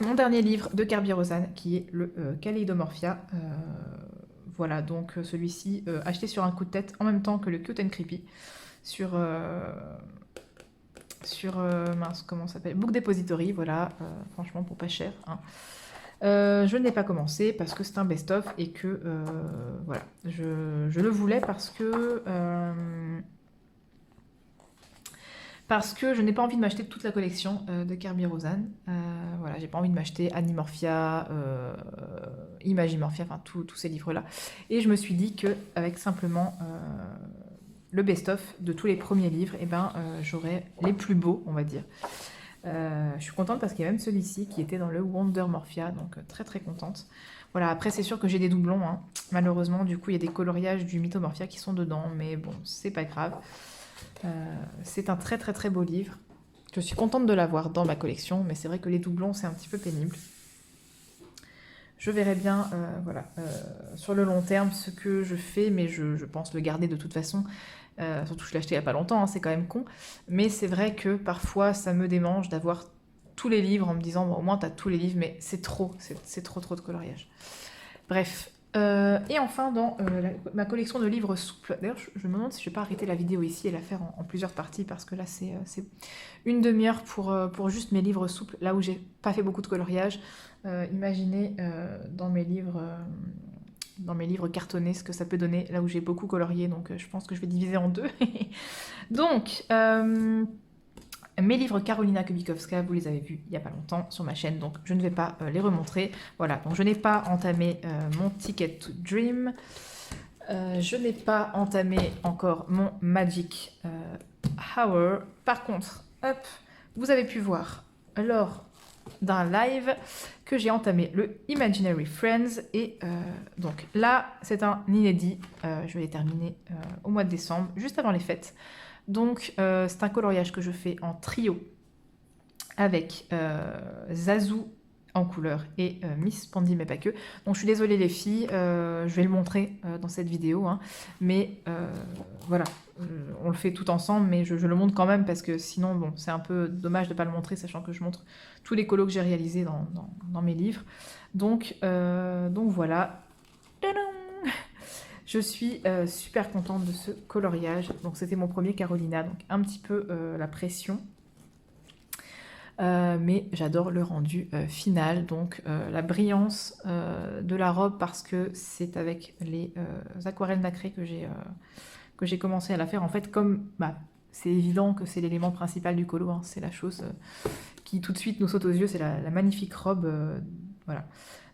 Mon dernier livre de Kerby Rosanes qui est le Kaleidomorphia. Voilà, donc celui-ci acheté sur un coup de tête en même temps que le Cute and Creepy sur mince, comment ça s'appelle, Book Depository, voilà, franchement pour pas cher, hein. Je n'ai pas commencé parce que c'est un best-of et que voilà, je le voulais parce que je n'ai pas envie de m'acheter toute la collection de Kerby Rosanes. Voilà, j'ai pas envie de m'acheter Animorphia, Imagimorphia, enfin tous ces livres-là. Et je me suis dit qu'avec simplement le best-of de tous les premiers livres, eh ben, j'aurais les plus beaux, on va dire. Je suis contente parce qu'il y a même celui-ci qui était dans le Wondermorphia, donc très très contente. Voilà, après c'est sûr que j'ai des doublons, hein. Malheureusement, du coup il y a des coloriages du Mythomorphia qui sont dedans, mais bon, c'est pas grave. C'est un très très très beau livre. Je suis contente de l'avoir dans ma collection, mais c'est vrai que les doublons c'est un petit peu pénible. Je verrai bien, voilà, sur le long terme ce que je fais, mais je pense le garder de toute façon. Surtout que je l'ai acheté il n'y a pas longtemps, hein, c'est quand même con. Mais c'est vrai que parfois ça me démange d'avoir tous les livres en me disant, bon, au moins tu as tous les livres, mais c'est trop, c'est trop trop de coloriage. Bref. Et enfin, dans ma collection de livres souples, d'ailleurs je me demande si je ne vais pas arrêter la vidéo ici et la faire en plusieurs parties, parce que là c'est une demi-heure pour juste mes livres souples, là où j'ai pas fait beaucoup de coloriage. Imaginez dans mes livres cartonnés ce que ça peut donner, là où j'ai beaucoup colorié, donc je pense que je vais diviser en deux. Donc, mes livres Karolina Kubikowska, vous les avez vus il n'y a pas longtemps sur ma chaîne, donc je ne vais pas les remontrer. Voilà, donc je n'ai pas entamé mon Ticket to Dream. Je n'ai pas entamé encore mon Magic Hour. Par contre, hop, vous avez pu voir lors d'un live que j'ai entamé le Imaginary Friends. Et donc là, c'est un inédit. Je vais les terminer au mois de décembre, juste avant les fêtes. Donc, c'est un coloriage que je fais en trio avec Zazu en couleur et Miss Pandy, mais pas que. Donc, je suis désolée les filles, je vais le montrer dans cette vidéo, hein, mais voilà, on le fait tout ensemble, mais je le montre quand même parce que sinon, bon, c'est un peu dommage de ne pas le montrer, sachant que je montre tous les colos que j'ai réalisés dans mes livres. Donc voilà. Tadam! Je suis super contente de ce coloriage. Donc c'était mon premier Carolina, donc un petit peu la pression. Mais j'adore le rendu final, donc la brillance de la robe, parce que c'est avec les aquarelles nacrées que j'ai commencé à la faire. En fait, comme c'est évident que c'est l'élément principal du colo, hein, c'est la chose qui tout de suite nous saute aux yeux, c'est la magnifique robe, voilà,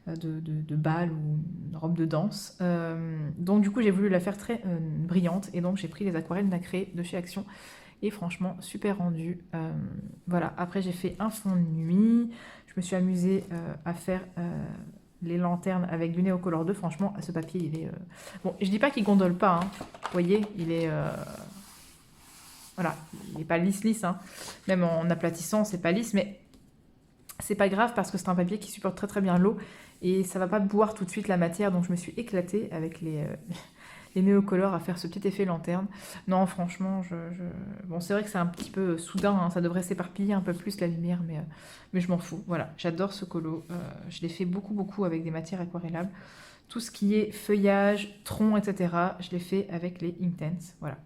de bal ou une robe de danse. Donc du coup j'ai voulu la faire très brillante, et donc j'ai pris les aquarelles nacrées de chez Action, et franchement super rendu. Voilà, après j'ai fait un fond de nuit, je me suis amusée à faire les lanternes avec du Neocolor 2. Franchement ce papier il est... Bon, je dis pas qu'il gondole pas, hein. Vous voyez, il est... Voilà, il n'est pas lisse, hein. Même en aplatissant c'est pas lisse, mais c'est pas grave parce que c'est un papier qui supporte très très bien l'eau et ça va pas boire tout de suite la matière, donc je me suis éclatée avec les néocolores à faire ce petit effet lanterne. Non, franchement, bon, c'est vrai que c'est un petit peu soudain, hein, ça devrait s'éparpiller un peu plus la lumière, mais je m'en fous. Voilà, j'adore ce colo. Je l'ai fait beaucoup avec des matières aquarellables. Tout ce qui est feuillage, tronc, etc., je l'ai fait avec les Inktense. Voilà.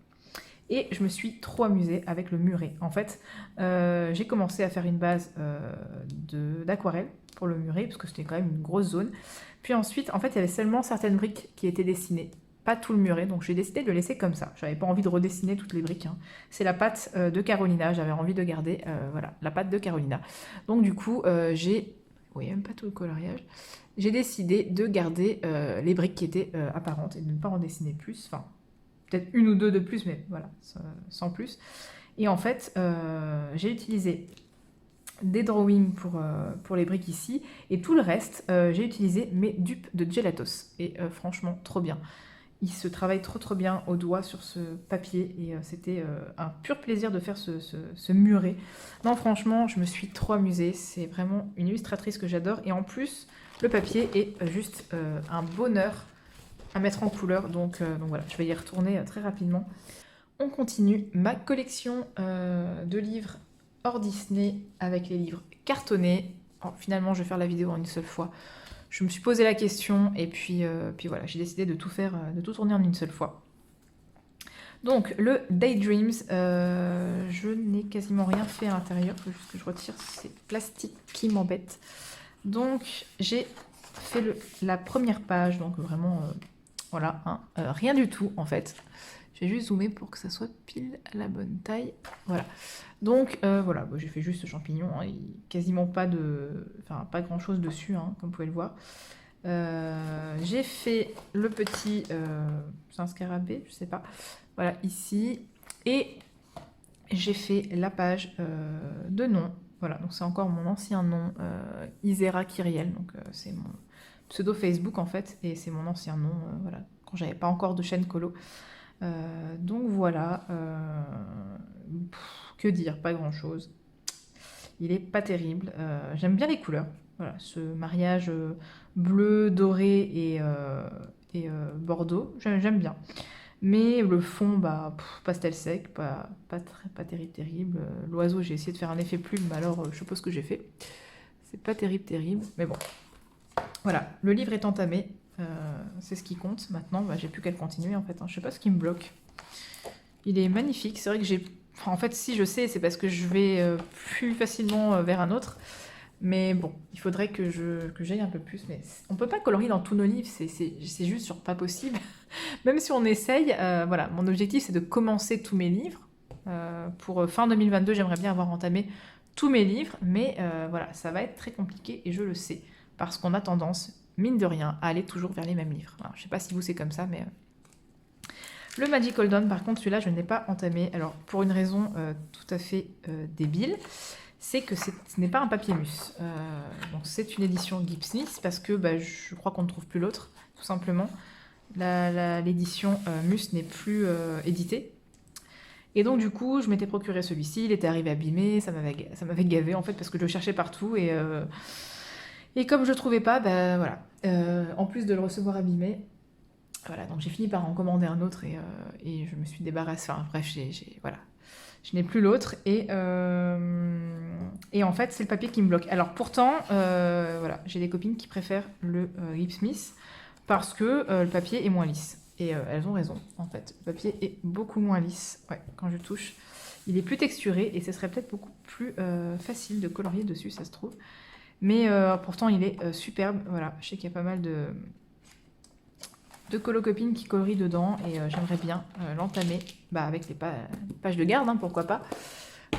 Et je me suis trop amusée avec le muret. En fait, j'ai commencé à faire une base d'aquarelle pour le muret, parce que c'était quand même une grosse zone. Puis ensuite, en fait, il y avait seulement certaines briques qui étaient dessinées, pas tout le muret, donc j'ai décidé de le laisser comme ça. J'avais pas envie de redessiner toutes les briques, hein. C'est la pâte de Carolina, j'avais envie de garder, voilà, la pâte de Carolina. Donc du coup, j'ai... Vous voyez même pas tout le coloriage. J'ai décidé de garder les briques qui étaient apparentes et de ne pas en dessiner plus, enfin... peut-être une ou deux de plus, mais voilà, sans plus. Et en fait, j'ai utilisé des drawings pour les briques ici, et tout le reste, j'ai utilisé mes dupes de Gelatos. Et franchement, trop bien. Il se travaille trop bien au doigt sur ce papier, et c'était un pur plaisir de faire ce muret. Non, franchement, je me suis trop amusée. C'est vraiment une illustratrice que j'adore, et en plus, le papier est juste un bonheur à mettre en couleur, donc voilà, je vais y retourner très rapidement. On continue ma collection de livres hors Disney avec les livres cartonnés. Oh, finalement, je vais faire la vidéo en une seule fois. Je me suis posé la question et puis voilà, j'ai décidé de tout faire, de tout tourner en une seule fois. Donc, le Daydreams, je n'ai quasiment rien fait à l'intérieur, il faut juste que je retire ces plastiques qui m'embêtent. Donc, j'ai fait la première page, donc vraiment... voilà, hein, rien du tout en fait. Je vais juste zoomer pour que ça soit pile à la bonne taille. Voilà. Donc voilà, j'ai fait juste ce champignon. Hein, quasiment pas pas grand chose dessus, hein, comme vous pouvez le voir. J'ai fait le petit... c'est un scarabée, je sais pas. Voilà, ici. Et j'ai fait la page de nom. Voilà, donc c'est encore mon ancien nom, Isera Kyriel. Donc c'est pseudo Facebook en fait, et c'est mon ancien nom, voilà, quand j'avais pas encore de chaîne colo. Donc voilà, que dire, pas grand chose. Il est pas terrible. J'aime bien les couleurs. Voilà, ce mariage bleu, doré et bordeaux, j'aime bien. Mais le fond, bah, pastel sec, pas terrible, terrible. L'oiseau, j'ai essayé de faire un effet plume, mais alors je sais pas ce que j'ai fait. C'est pas terrible, terrible. Mais bon, voilà, le livre est entamé. C'est ce qui compte. Maintenant, bah, j'ai plus qu'à le continuer en fait. Hein. Je sais pas ce qui me bloque. Il est magnifique. C'est vrai que j'ai... Enfin, en fait, si je sais, c'est parce que je vais plus facilement vers un autre. Mais bon, il faudrait que j'aille un peu plus. Mais on peut pas colorier dans tous nos livres, c'est juste sur pas possible. Même si on essaye, voilà, mon objectif c'est de commencer tous mes livres. Pour fin 2022, j'aimerais bien avoir entamé tous mes livres, mais voilà, ça va être très compliqué et je le sais. Parce qu'on a tendance, mine de rien, à aller toujours vers les mêmes livres. Alors, je sais pas si vous c'est comme ça, mais... Le Magical Dawn, par contre, celui-là, je ne l'ai pas entamé. Alors, pour une raison tout à fait débile, c'est que ce n'est pas un papier mus. Donc, c'est une édition Gibbs Smith, parce que bah, je crois qu'on ne trouve plus l'autre, tout simplement. L'édition mus n'est plus éditée. Et donc, du coup, je m'étais procuré celui-ci. Il était arrivé abîmé, ça m'avait gavé, en fait, parce que je le cherchais partout. Et comme je ne le trouvais pas, bah, voilà. En plus de le recevoir abîmé... Voilà, donc j'ai fini par en commander un autre et je me suis débarrassée. Enfin bref, voilà. Je n'ai plus l'autre et en fait c'est le papier qui me bloque. Alors pourtant, voilà, j'ai des copines qui préfèrent le Gibbs Smith parce que le papier est moins lisse. Et elles ont raison en fait. Le papier est beaucoup moins lisse. Ouais, quand je touche, il est plus texturé et ce serait peut-être beaucoup plus facile de colorier dessus, ça se trouve. Mais pourtant il est superbe. Voilà, je sais qu'il y a pas mal de colocopines qui colorient dedans et j'aimerais bien l'entamer avec les pages de garde, hein, pourquoi pas.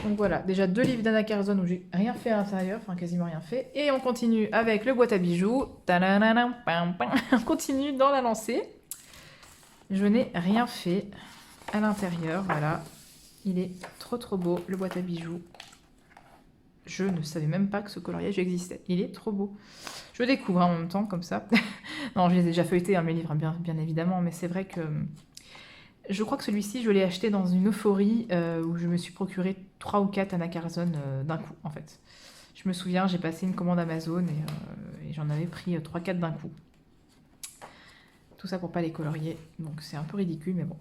Donc voilà, déjà 2 livres d'Anna Carzon où j'ai rien fait à l'intérieur, enfin quasiment rien fait. Et on continue avec le boîte à bijoux. On continue dans la lancée. Je n'ai rien fait à l'intérieur, voilà. Il est trop beau, le boîte à bijoux. Je ne savais même pas que ce coloriage existait. Il est trop beau. Je découvre en même temps, comme ça. Non, je les ai déjà feuilletés, hein, mes livres, bien évidemment, mais c'est vrai que... Je crois que celui-ci, je l'ai acheté dans une euphorie où je me suis procuré 3 ou 4 Anna Carzon d'un coup, en fait. Je me souviens, j'ai passé une commande Amazon et j'en avais pris 3-4 d'un coup. Tout ça pour pas les colorier, donc c'est un peu ridicule, mais bon.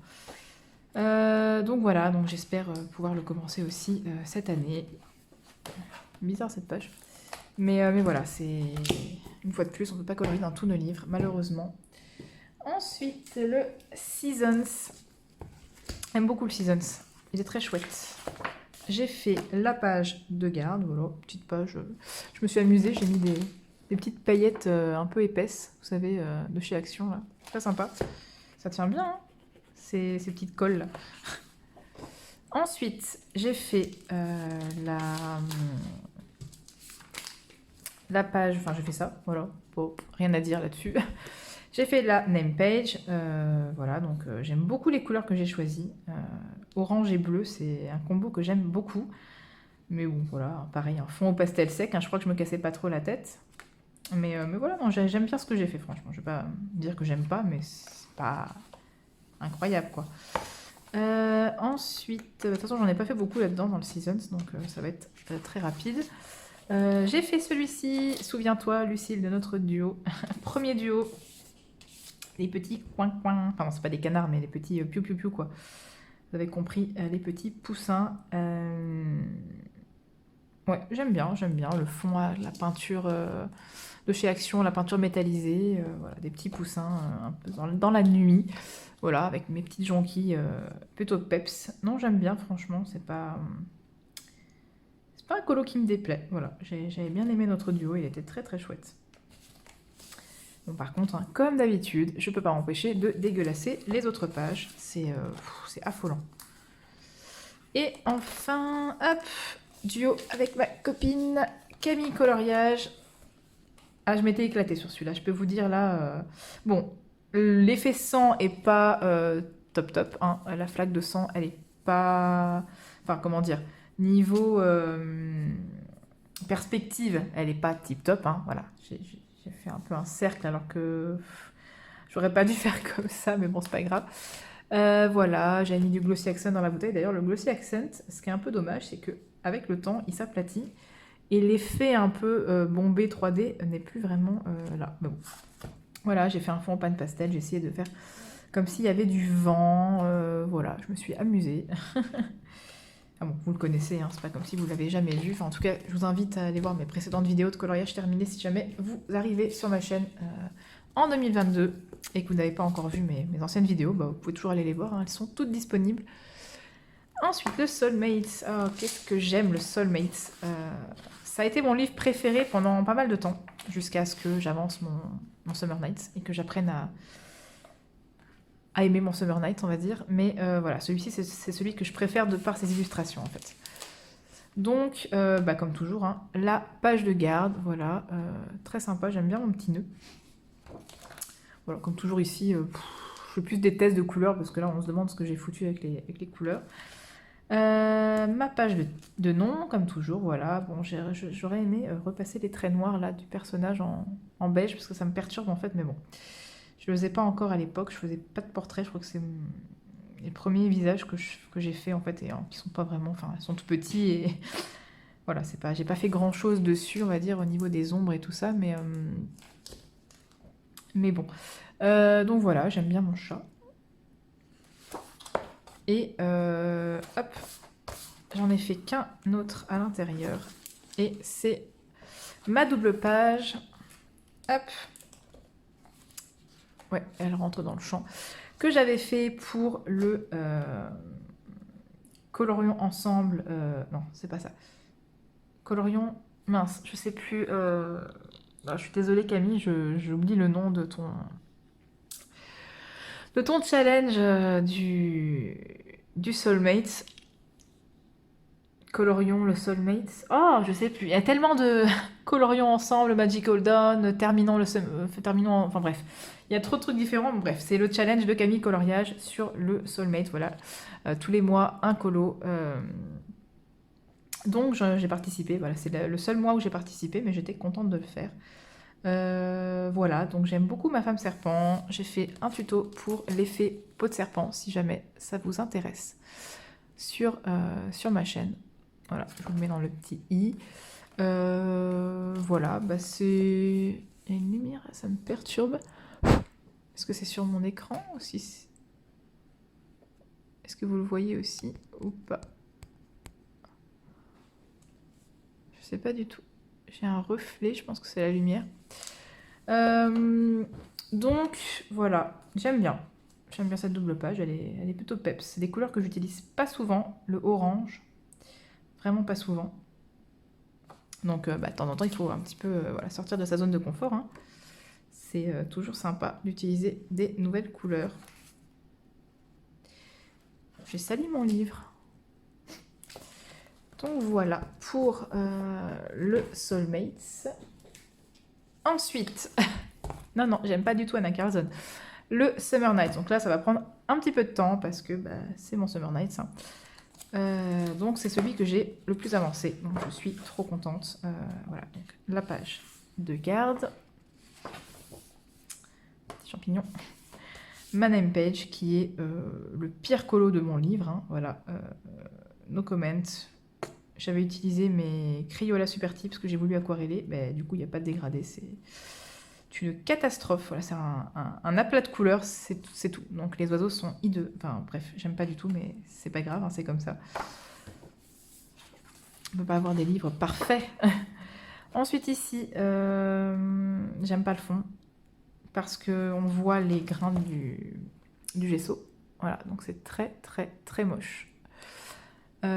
Donc voilà, donc j'espère pouvoir le commencer aussi cette année. Bizarre cette page. Mais voilà, c'est... Une fois de plus, on ne peut pas colorier dans tous nos livres, malheureusement. Ensuite, le Seasons. J'aime beaucoup le Seasons. Il est très chouette. J'ai fait la page de garde. Voilà, petite page. Je me suis amusée. J'ai mis des petites paillettes un peu épaisses, vous savez, de chez Action. Là. Très sympa. Ça tient bien, hein, ces petites colles là. Ensuite, j'ai fait la page, enfin j'ai fait ça, voilà, bon, rien à dire là-dessus. J'ai fait la name page, voilà, donc j'aime beaucoup les couleurs que j'ai choisies. Orange et bleu, c'est un combo que j'aime beaucoup. Mais bon, voilà, pareil, un fond au pastel sec, hein, je crois que je me cassais pas trop la tête. Mais voilà, non, j'aime bien ce que j'ai fait, franchement. Je vais pas dire que j'aime pas, mais c'est pas incroyable, quoi. Ensuite, de toute façon, j'en ai pas fait beaucoup là-dedans dans le Seasons, donc ça va être très rapide. J'ai fait celui-ci, souviens-toi, Lucille, de notre duo. Premier duo. Les petits coin-coin. Enfin, non, c'est pas des canards, mais les petits piou-piou-piou, quoi. Vous avez compris, les petits poussins. Ouais, j'aime bien le fond, la peinture de chez Action, la peinture métallisée. Voilà, des petits poussins un peu dans la nuit. Voilà, avec mes petites jonquilles plutôt peps. Non, j'aime bien, franchement, c'est pas un colo qui me déplaît. Voilà, j'avais bien aimé notre duo, il était très très chouette. Bon, par contre, hein, comme d'habitude, je peux pas m'empêcher de dégueulasser les autres pages. C'est affolant. Et enfin, hop, duo avec ma copine Camille Coloriage. Ah, je m'étais éclatée sur celui-là, je peux vous dire là... Bon, l'effet sang est pas top, hein. La flaque de sang, elle est pas... Enfin, comment dire, niveau perspective, elle est pas tip top, hein. Voilà, J'ai fait un peu un cercle alors que j'aurais pas dû faire comme ça, mais bon, c'est pas grave. Voilà, j'ai mis du Glossy Accent dans la bouteille. D'ailleurs, le Glossy Accent, ce qui est un peu dommage, c'est que avec le temps, il s'aplatit et l'effet un peu bombé 3D n'est plus vraiment là. Mais bon, voilà, j'ai fait un fond en panne pastel. J'ai essayé de faire comme s'il y avait du vent. Voilà, je me suis amusée. Ah bon, vous le connaissez, hein, c'est pas comme si vous l'avez jamais vu. Enfin, en tout cas, je vous invite à aller voir mes précédentes vidéos de coloriage terminées si jamais vous arrivez sur ma chaîne en 2022 et que vous n'avez pas encore vu mes anciennes vidéos. Bah, vous pouvez toujours aller les voir, hein, elles sont toutes disponibles. Ensuite, le Soulmates. Oh, qu'est-ce que j'aime le Soulmates. Ça a été mon livre préféré pendant pas mal de temps, jusqu'à ce que j'avance mon Summer Nights et que j'apprenne à aimer mon Summer Night, on va dire. Mais voilà, celui-ci, c'est celui que je préfère de par ses illustrations, en fait. Donc, bah, comme toujours, hein, la page de garde, voilà, très sympa, j'aime bien mon petit nœud. Voilà, comme toujours ici, je fais plus des tests de couleurs, parce que là, on se demande ce que j'ai foutu avec les couleurs. Ma page de nom, comme toujours, voilà. Bon, j'aurais aimé repasser les traits noirs, là, du personnage en beige, parce que ça me perturbe, en fait, mais bon. Je ne le faisais pas encore à l'époque, je faisais pas de portrait, je crois que c'est les premiers visages que j'ai fait en fait, et qui sont pas vraiment, enfin ils sont tout petits et voilà, j'ai pas fait grand chose dessus, on va dire, au niveau des ombres et tout ça, mais bon. Donc voilà, j'aime bien mon chat. Et hop, j'en ai fait qu'un autre à l'intérieur, et c'est ma double page. Hop. Ouais, elle rentre dans le champ. Que j'avais fait pour le Colorions ensemble. Non, c'est pas ça. Colorions. Mince, je sais plus. Je suis désolée, Camille, j'oublie le nom de ton challenge du Soulmate. Colorions le Soulmate. Oh, je sais plus. Il y a tellement de colorions ensemble, Magical Dawn, terminons, enfin bref. Il y a trop de trucs différents. Bref, c'est le challenge de Camille Coloriage sur le Soulmate. Voilà. Tous les mois, un colo. Donc, j'ai participé. Voilà, c'est le seul mois où j'ai participé, mais j'étais contente de le faire. Voilà, donc j'aime beaucoup Ma Femme Serpent. J'ai fait un tuto pour l'effet peau de serpent, si jamais ça vous intéresse, sur ma chaîne. Voilà, je vous le mets dans le petit i. Voilà, bah c'est... Il y a une lumière, ça me perturbe. Est-ce que c'est sur mon écran aussi? Est-ce que vous le voyez aussi ou pas? Je sais pas du tout. J'ai un reflet, je pense que c'est la lumière. Donc, voilà, j'aime bien. J'aime bien cette double page, elle est plutôt peps. C'est des couleurs que j'utilise pas souvent, le orange. Vraiment pas souvent. Donc, de temps en temps, il faut un petit peu voilà, sortir de sa zone de confort. Hein. C'est toujours sympa d'utiliser des nouvelles couleurs. J'ai sali mon livre. Donc voilà pour le Soulmates. Ensuite, non, j'aime pas du tout Anna Carlson. Le Summer Nights. Donc là, ça va prendre un petit peu de temps parce que c'est mon Summer Nights. Hein. Donc c'est celui que j'ai le plus avancé. Donc je suis trop contente. Voilà, donc la page de garde. Petit champignon. Ma name page qui est le pire colo de mon livre. Hein. Voilà, no comment. J'avais utilisé mes Crayola Super Tips que j'ai voulu aquareller. Mais du coup, il n'y a pas de dégradé. C'est une catastrophe. Voilà, c'est un aplat de couleurs, c'est tout. Donc les oiseaux sont hideux. Enfin bref, j'aime pas du tout, mais c'est pas grave, hein, c'est comme ça. On peut pas avoir des livres parfaits. Ensuite ici, j'aime pas le fond parce qu'on voit les grains du gesso. Voilà, donc c'est très très très moche.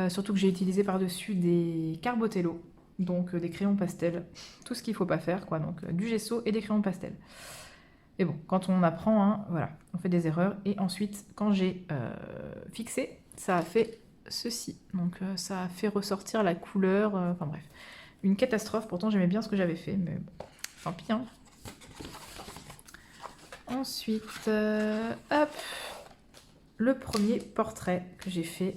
Surtout que j'ai utilisé par-dessus des Carbotello, donc des crayons pastel, tout ce qu'il faut pas faire, quoi. Donc du gesso et des crayons pastel. Et bon, quand on apprend, hein, voilà, on fait des erreurs. Et ensuite, quand j'ai fixé, ça a fait ceci. Donc ça a fait ressortir la couleur, enfin bref, une catastrophe. Pourtant j'aimais bien ce que j'avais fait, mais bon, tant pis. Hein. Ensuite, hop, le premier portrait que j'ai fait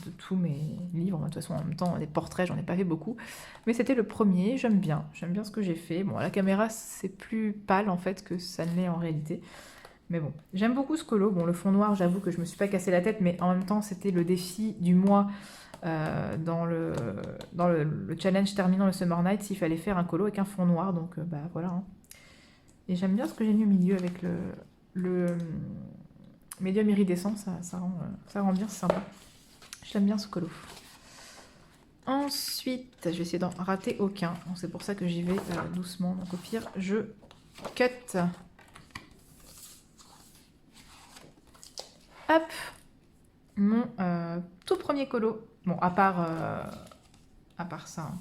de tous mes livres. De toute façon, en même temps, des portraits, j'en ai pas fait beaucoup. Mais c'était le premier, j'aime bien ce que j'ai fait. Bon, à la caméra, c'est plus pâle en fait que ça ne l'est en réalité. Mais bon, j'aime beaucoup ce colo. Bon, le fond noir, j'avoue que je me suis pas cassé la tête, mais en même temps, c'était le défi du mois dans le challenge terminant le Summer Night, il fallait faire un colo avec un fond noir. Donc, bah voilà. Hein. Et j'aime bien ce que j'ai mis au milieu avec le médium iridescent, ça rend bien, c'est sympa. J'aime bien ce colo. Ensuite, je vais essayer d'en rater aucun. C'est pour ça que j'y vais doucement. Donc au pire, je cut. Hop, mon tout premier colo. Bon, à part ça. Hein.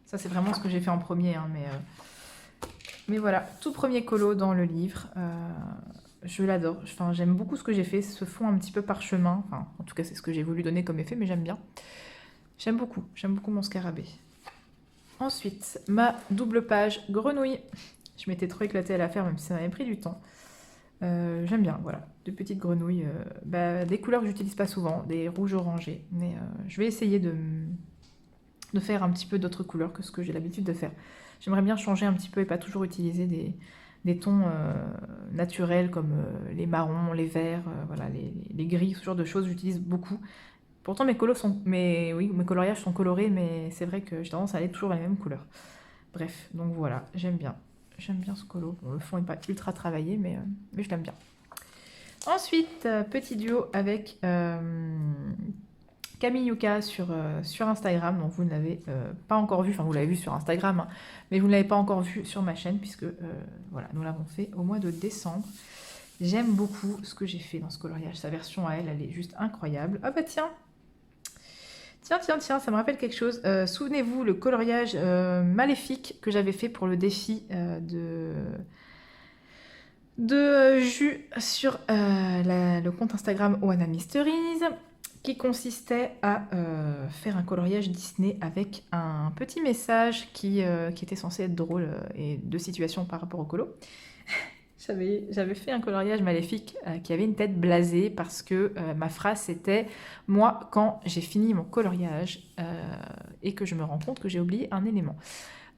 Ça, c'est vraiment ce que j'ai fait en premier. Hein, mais voilà, tout premier colo dans le livre. Je l'adore. Enfin, j'aime beaucoup ce que j'ai fait. Ce fond un petit peu parchemin. Enfin, en tout cas, c'est ce que j'ai voulu donner comme effet, mais j'aime bien. J'aime beaucoup mon scarabée. Ensuite, ma double page grenouille. Je m'étais trop éclatée à la faire, même si ça m'avait pris du temps. J'aime bien, voilà. De petites grenouilles. Des couleurs que j'utilise pas souvent, des rouges orangés. Mais je vais essayer de faire un petit peu d'autres couleurs que ce que j'ai l'habitude de faire. J'aimerais bien changer un petit peu et pas toujours utiliser des tons naturels comme les marrons, les verts, voilà, les gris, ce genre de choses, j'utilise beaucoup. Pourtant mes coloriages sont colorés, mais c'est vrai que j'ai tendance à aller toujours dans les mêmes couleurs. Bref, donc voilà, j'aime bien ce colo. Bon, le fond n'est pas ultra travaillé, mais je l'aime bien. Ensuite, petit duo avec Camille Yuka sur Instagram, donc vous ne l'avez pas encore vu, enfin vous l'avez vu sur Instagram, hein, mais vous ne l'avez pas encore vu sur ma chaîne, puisque voilà, nous l'avons fait au mois de décembre. J'aime beaucoup ce que j'ai fait dans ce coloriage, sa version à elle, elle est juste incroyable. Ah bah tiens, ça me rappelle quelque chose. Souvenez-vous, le coloriage maléfique que j'avais fait pour le défi de Jus sur le compte Instagram Oana Mysteries, qui consistait à faire un coloriage Disney avec un petit message qui était censé être drôle et de situation par rapport au colo. J'avais fait un coloriage maléfique qui avait une tête blasée parce que ma phrase c'était « Moi, quand j'ai fini mon coloriage et que je me rends compte que j'ai oublié un élément. »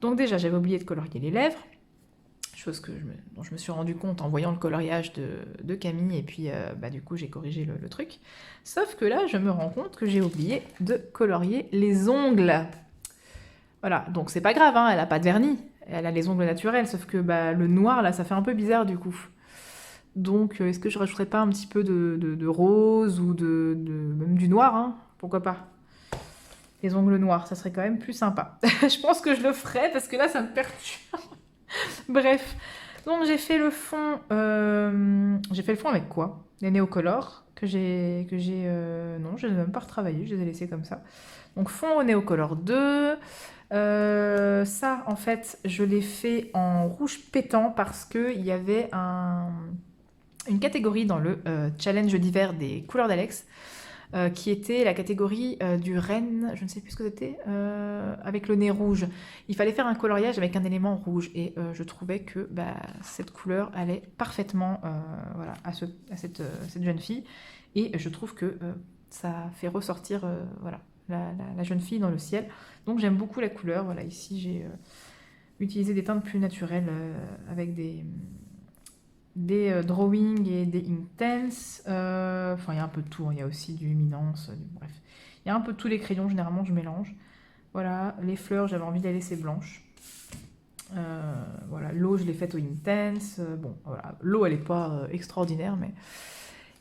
Donc déjà, j'avais oublié de colorier les lèvres, chose dont je me suis rendu compte en voyant le coloriage de Camille, et puis du coup j'ai corrigé le truc. Sauf que là, je me rends compte que j'ai oublié de colorier les ongles. Voilà, donc c'est pas grave, hein, elle a pas de vernis. Elle a les ongles naturels, sauf que le noir, là, ça fait un peu bizarre du coup. Donc, est-ce que je rajouterais pas un petit peu de rose ou même du noir, hein? Pourquoi pas? Les ongles noirs, ça serait quand même plus sympa. Je pense que je le ferai parce que là, ça me perturbe. Bref, donc j'ai fait le fond. J'ai fait le fond avec quoi? Les néocolores non, je les ai même pas retravaillés, je les ai laissés comme ça. Donc fond au néocolore 2. Ça, en fait, je l'ai fait en rouge pétant parce qu'il y avait une catégorie dans le challenge d'hiver des couleurs d'Alex qui était la catégorie du renne, je ne sais plus ce que c'était, avec le nez rouge. Il fallait faire un coloriage avec un élément rouge et je trouvais que cette couleur allait parfaitement voilà, à cette jeune fille et je trouve que ça fait ressortir voilà, la jeune fille dans le ciel. Donc j'aime beaucoup la couleur. Voilà, ici j'ai utilisé des teintes plus naturelles avec des drawings et des intense. Enfin, il y a un peu de tout. Hein. Il y a aussi du luminance. Bref, il y a un peu de tous les crayons. Généralement, je mélange. Voilà, les fleurs, j'avais envie de les laisser blanches. Voilà, l'eau, je l'ai faite au intense. Bon, voilà, l'eau, elle n'est pas extraordinaire, mais...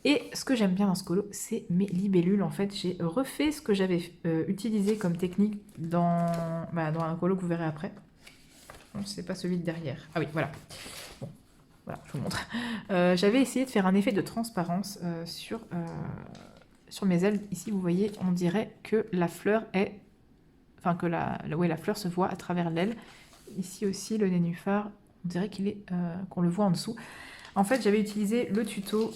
Et ce que j'aime bien dans ce colo, c'est mes libellules. En fait, j'ai refait ce que j'avais utilisé comme technique dans un colo que vous verrez après. Non, c'est pas celui de derrière. Ah oui, voilà. Bon, voilà, je vous montre. J'avais essayé de faire un effet de transparence sur mes ailes. Ici, vous voyez, on dirait que la fleur est... Enfin, que la fleur se voit à travers l'aile. Ici aussi, le nénuphar, on dirait qu'on le voit en dessous. En fait, j'avais utilisé le tuto...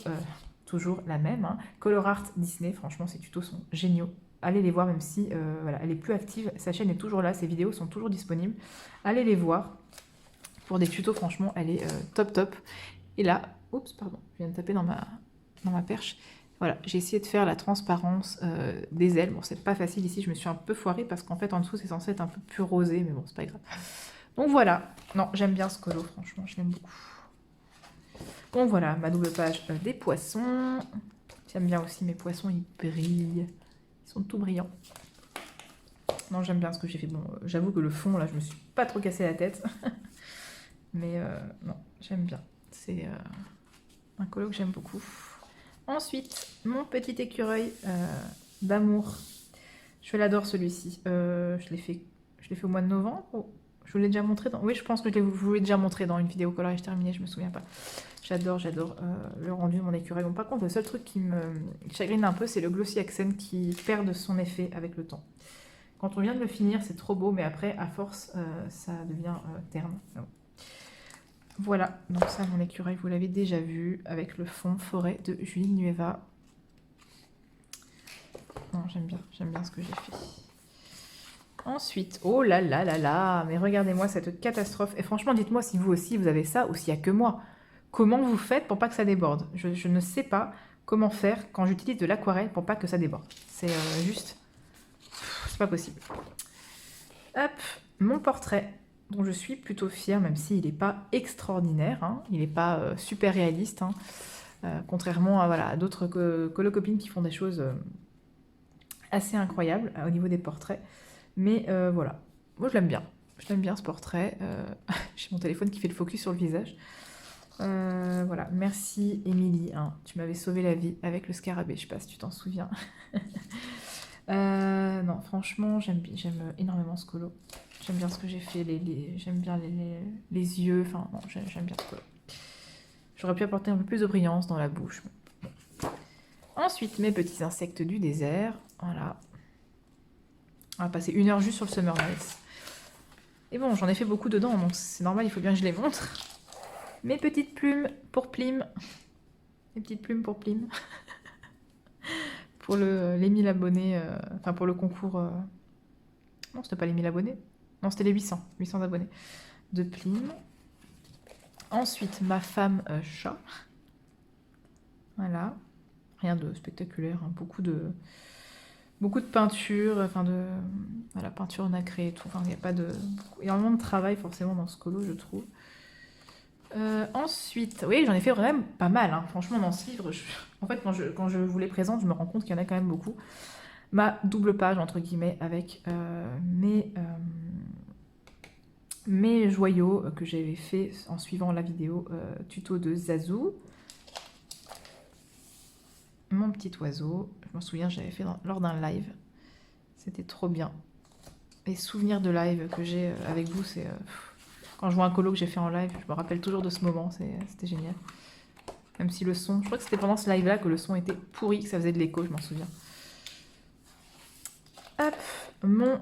toujours la même, hein. Color Art Disney, franchement ces tutos sont géniaux. Allez les voir même si voilà, elle est plus active, sa chaîne est toujours là, ses vidéos sont toujours disponibles. Allez les voir. Pour des tutos, franchement, elle est top top. Et là, oups, pardon, je viens de taper dans dans ma perche. Voilà, j'ai essayé de faire la transparence des ailes. Bon, c'est pas facile ici, je me suis un peu foirée parce qu'en fait, en dessous, c'est censé être un peu plus rosé, mais bon, c'est pas grave. Donc voilà, non, j'aime bien ce colo, franchement, je l'aime beaucoup. Donc voilà, ma double page des poissons. J'aime bien aussi mes poissons, ils brillent. Ils sont tout brillants. Non, j'aime bien ce que j'ai fait. Bon, j'avoue que le fond, là, je me suis pas trop cassé la tête. Mais non, j'aime bien. C'est un colo que j'aime beaucoup. Ensuite, mon petit écureuil d'amour. Je l'adore celui-ci. Je l'ai fait au mois de novembre. Oh, je vous l'ai déjà montré dans... Oui, je pense que je vous l'ai déjà montré dans une vidéo coloriage terminée, je me souviens pas. J'adore le rendu de mon écureuil. Bon, par contre, le seul truc qui me chagrine un peu, c'est le glossy accent qui perd de son effet avec le temps. Quand on vient de le finir, c'est trop beau, mais après, à force, ça devient terne. Non. Voilà, donc ça, mon écureuil, vous l'avez déjà vu, avec le fond forêt de Julie Nueva. Non, j'aime bien ce que j'ai fait. Ensuite, oh là là là là, mais regardez-moi cette catastrophe. Et franchement, dites-moi si vous aussi, vous avez ça, ou s'il n'y a que moi. Comment vous faites pour pas que ça déborde? Je ne sais pas comment faire quand j'utilise de l'aquarelle pour pas que ça déborde. C'est juste... C'est pas possible. Hop, mon portrait, dont je suis plutôt fière, même s'il n'est pas extraordinaire, hein. Il n'est pas super réaliste, hein. Contrairement à, voilà, à d'autres colocopines qui font des choses assez incroyables au niveau des portraits. Mais voilà, moi je l'aime bien. Je l'aime bien ce portrait. J'ai mon téléphone qui fait le focus sur le visage. Voilà, merci Émilie, hein. Tu m'avais sauvé la vie avec le scarabée, je sais pas si tu t'en souviens. Non, franchement, j'aime énormément ce colo. J'aime bien ce que j'ai fait, j'aime bien les yeux, enfin, non, j'aime bien ce colo. J'aurais pu apporter un peu plus de brillance dans la bouche. Bon. Ensuite, mes petits insectes du désert, voilà. On va passer 1 heure juste sur le Summer Nights. Et bon, j'en ai fait beaucoup dedans, donc c'est normal, il faut bien que je les montre. Mes petites plumes pour Plim. Mes petites plumes pour Plim. Pour les 1000 abonnés, enfin pour le concours... Non, c'était pas les 1000 abonnés. Non, c'était les 800 abonnés de Plim. Ensuite, ma femme chat. Voilà. Rien de spectaculaire, hein. Beaucoup de peinture, enfin de... Voilà, peinture nacrée et tout. Enfin, il n'y a pas de... énormément de travail forcément dans ce colo, je trouve. Ensuite, oui, j'en ai fait vraiment pas mal, hein. Franchement, dans ce livre, en fait, quand je vous les présente, je me rends compte qu'il y en a quand même beaucoup. Ma double page, entre guillemets, avec mes joyaux que j'avais fait en suivant la vidéo tuto de Zazou. Mon petit oiseau, je m'en souviens, j'avais fait lors d'un live. C'était trop bien. Les souvenirs de live que j'ai avec vous, c'est... Quand je vois un colo que j'ai fait en live, je me rappelle toujours de ce moment, c'était génial. Même si le son, je crois que c'était pendant ce live-là que le son était pourri, que ça faisait de l'écho, je m'en souviens. Hop, mon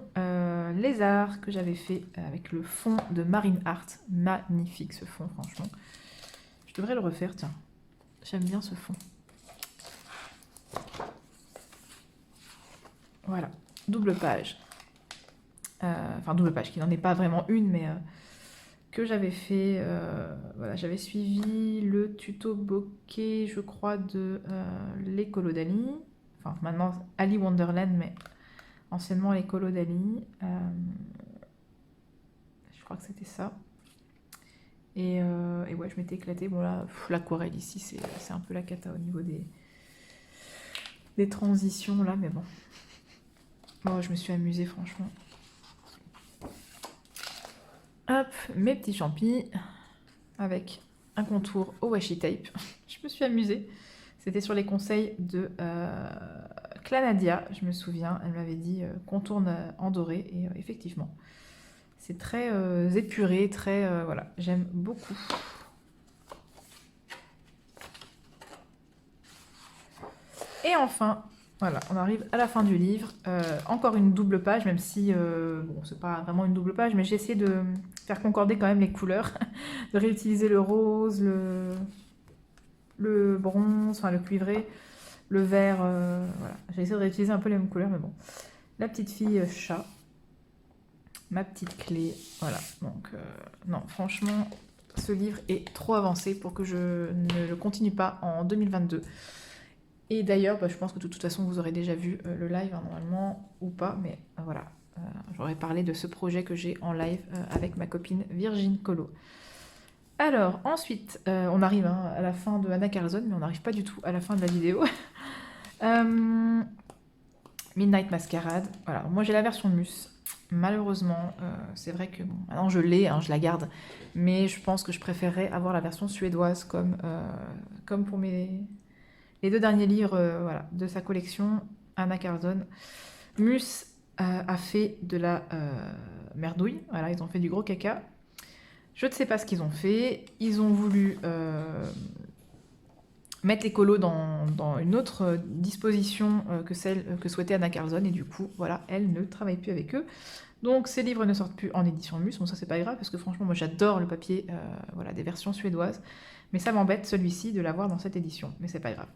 lézard que j'avais fait avec le fond de Marine Art. Magnifique ce fond, franchement. Je devrais le refaire, tiens. J'aime bien ce fond. Voilà, double page. Enfin, double page, qui n'en est pas vraiment une, mais... que j'avais fait, voilà, j'avais suivi le tuto bokeh, je crois, de l'écolo d'Ali, enfin maintenant Ali Wonderland, mais anciennement l'écolo d'Ali, je crois que c'était ça, et ouais, je m'étais éclatée. Bon là, l'aquarelle ici, c'est un peu la cata au niveau des transitions là, mais bon, bon, je me suis amusée franchement. Hop, mes petits champis avec un contour au washi tape. Je me suis amusée. C'était sur les conseils de Clanadia, je me souviens. Elle m'avait dit contourne en doré et effectivement, c'est très épuré, très voilà, j'aime beaucoup. Et enfin, voilà, on arrive à la fin du livre. Encore une double page, même si, bon, c'est pas vraiment une double page, mais j'ai essayé de faire concorder quand même les couleurs, de réutiliser le rose, le bronze, enfin le cuivré, le vert, voilà. J'ai essayé de réutiliser un peu les mêmes couleurs, mais bon. La petite fille chat, ma petite clé, voilà. Donc, non, franchement, ce livre est trop avancé pour que je ne le continue pas en 2022. Et d'ailleurs, bah, je pense que de toute façon, vous aurez déjà vu le live, hein, normalement, ou pas, mais voilà. J'aurais parlé de ce projet que j'ai en live avec ma copine Virgin Colo. Alors, ensuite, on arrive à la fin de Anna Carlson, mais on n'arrive pas du tout à la fin de la vidéo. Midnight Masquerade. Voilà, moi j'ai la version Mus. Malheureusement, c'est vrai que bon, maintenant je l'ai, hein, je la garde, mais je pense que je préférerais avoir la version suédoise comme pour les deux derniers livres voilà, de sa collection, Anna Carlson. Mus a fait de la merdouille, voilà, ils ont fait du gros caca. Je ne sais pas ce qu'ils ont fait. Ils ont voulu mettre les colos dans une autre disposition que celle que souhaitait Anna Carlson, et du coup, voilà, elle ne travaille plus avec eux. Donc ces livres ne sortent plus en édition Mus. Bon, ça c'est pas grave parce que franchement, moi j'adore le papier voilà, des versions suédoises. Mais ça m'embête celui-ci de l'avoir dans cette édition, mais c'est pas grave.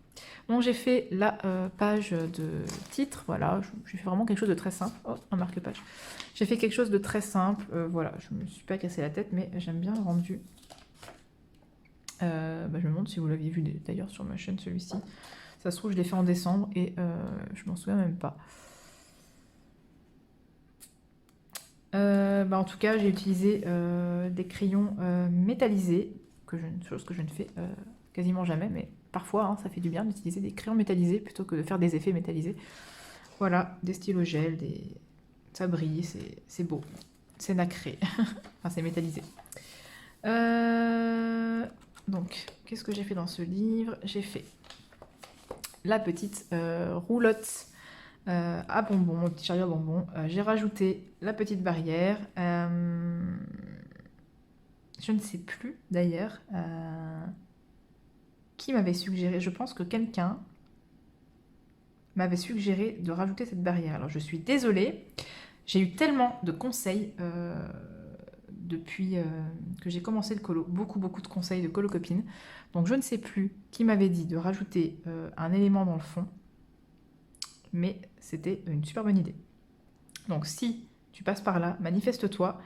Donc j'ai fait la page de titre, voilà, j'ai fait vraiment quelque chose de très simple. Oh, un marque-page. J'ai fait quelque chose de très simple, voilà, je me suis pas cassé la tête, mais j'aime bien le rendu. Bah, je me demande si vous l'aviez vu d'ailleurs sur ma chaîne celui-ci. Ça se trouve, je l'ai fait en décembre et je m'en souviens même pas. Bah, en tout cas, j'ai utilisé des crayons métallisés, chose que je ne fais quasiment jamais, mais parfois hein, ça fait du bien d'utiliser des crayons métallisés plutôt que de faire des effets métallisés. Voilà, des stylos gel, ça brille, c'est beau, c'est nacré, enfin c'est métallisé. Donc, qu'est-ce que j'ai fait dans ce livre? J'ai fait la petite roulotte à bonbons, mon petit chariot à bonbons. J'ai rajouté la petite barrière. Je ne sais plus d'ailleurs qui m'avait suggéré. Je pense que quelqu'un m'avait suggéré de rajouter cette barrière. Alors je suis désolée. J'ai eu tellement de conseils depuis que j'ai commencé le colo. Beaucoup de conseils de colo copines. Donc je ne sais plus qui m'avait dit de rajouter un élément dans le fond. Mais c'était une super bonne idée. Donc si tu passes par là, manifeste-toi.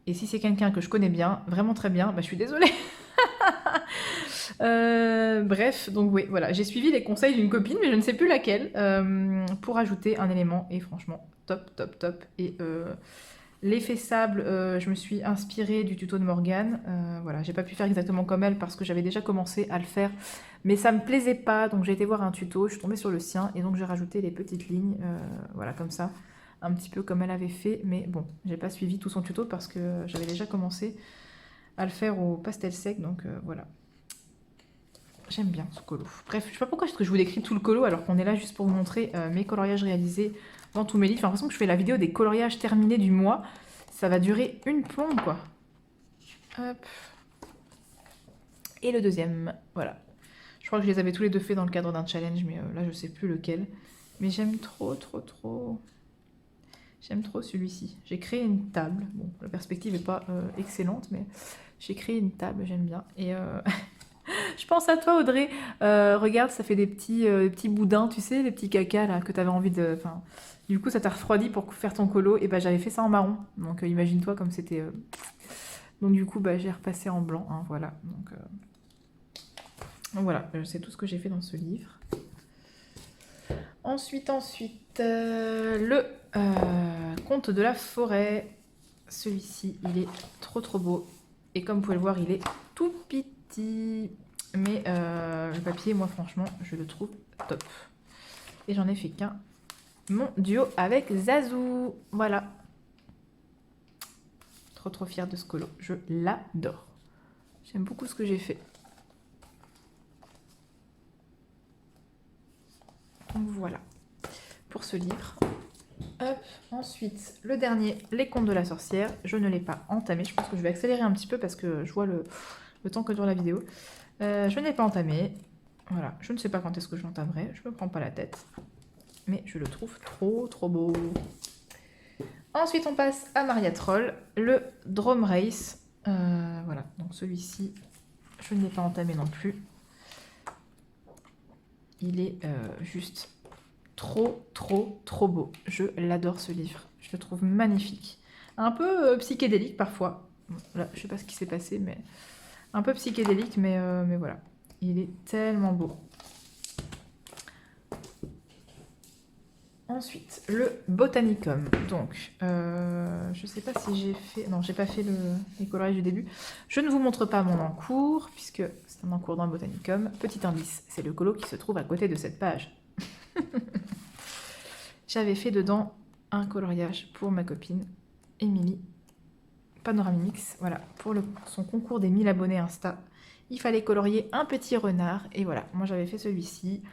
Et si c'est quelqu'un que je connais bien, vraiment très bien, bah, je suis désolée. Bref, donc oui, voilà, j'ai suivi les conseils d'une copine, mais je ne sais plus laquelle, pour ajouter un élément. Et franchement, top. Et l'effet sable, je me suis inspirée du tuto de Morgane. Voilà, j'ai pas pu faire exactement comme elle parce que j'avais déjà commencé à le faire, mais ça me plaisait pas, donc j'ai été voir un tuto, je suis tombée sur le sien, et donc j'ai rajouté les petites lignes, voilà, comme ça, un petit peu comme elle avait fait, mais bon, j'ai pas suivi tout son tuto parce que j'avais déjà commencé à le faire au pastel sec, donc voilà. J'aime bien ce colo. Bref, je sais pas pourquoi est-ce que je vous décris tout le colo alors qu'on est là juste pour vous montrer mes coloriages réalisés dans tous mes livres. J'ai l'impression que je fais la vidéo des coloriages terminés du mois. Ça va durer une plombe, quoi. Hop. Et le deuxième, voilà. Je crois que je les avais tous les deux faits dans le cadre d'un challenge, mais là, je sais plus lequel. Mais j'aime trop. J'aime trop celui-ci. J'ai créé une table. Bon, la perspective n'est pas excellente, mais j'ai créé une table, j'aime bien. Et je pense à toi, Audrey. Regarde, ça fait des petits boudins, tu sais, les petits cacas là que tu avais envie de. Enfin, du coup, ça t'a refroidi pour faire ton colo. Et bah, j'avais fait ça en marron. Donc, imagine-toi comme c'était. Donc, du coup, bah, j'ai repassé en blanc. Hein, voilà. Donc, voilà, c'est tout ce que j'ai fait dans ce livre. Ensuite, le Conte de la forêt. Celui-ci, il est trop beau. Et comme vous pouvez le voir, il est tout petit. Mais le papier, moi, franchement, je le trouve top. Et j'en ai fait qu'un. Mon duo avec Zazou. Voilà. Trop fière de ce colo. Je l'adore. J'aime beaucoup ce que j'ai fait. Donc voilà. Pour ce livre. Hop. Ensuite, le dernier, Les Contes de la sorcière. Je ne l'ai pas entamé. Je pense que je vais accélérer un petit peu parce que je vois le temps que dure la vidéo. Je ne l'ai pas entamé. Voilà. Je ne sais pas quand est-ce que je l'entamerai. Je me prends pas la tête. Mais je le trouve trop beau. Ensuite, on passe à Maria Troll, le Drum Race. Voilà, donc celui-ci, je ne l'ai pas entamé non plus. Il est juste trop beau. Je l'adore ce livre. Je le trouve magnifique. Un peu psychédélique parfois. Bon, là, je sais pas ce qui s'est passé, mais un peu psychédélique, mais voilà. Il est tellement beau. Ensuite, le Botanicum. Donc, je sais pas si j'ai fait... Non, j'ai pas fait les coloriages du début. Je ne vous montre pas mon encours, puisque c'est un encours dans le Botanicum. Petit indice, c'est le colo qui se trouve à côté de cette page. J'avais fait dedans un coloriage pour ma copine, Émilie, Panoramimix, voilà, pour son concours des 1000 abonnés Insta. Il fallait colorier un petit renard, et voilà, moi j'avais fait celui-ci,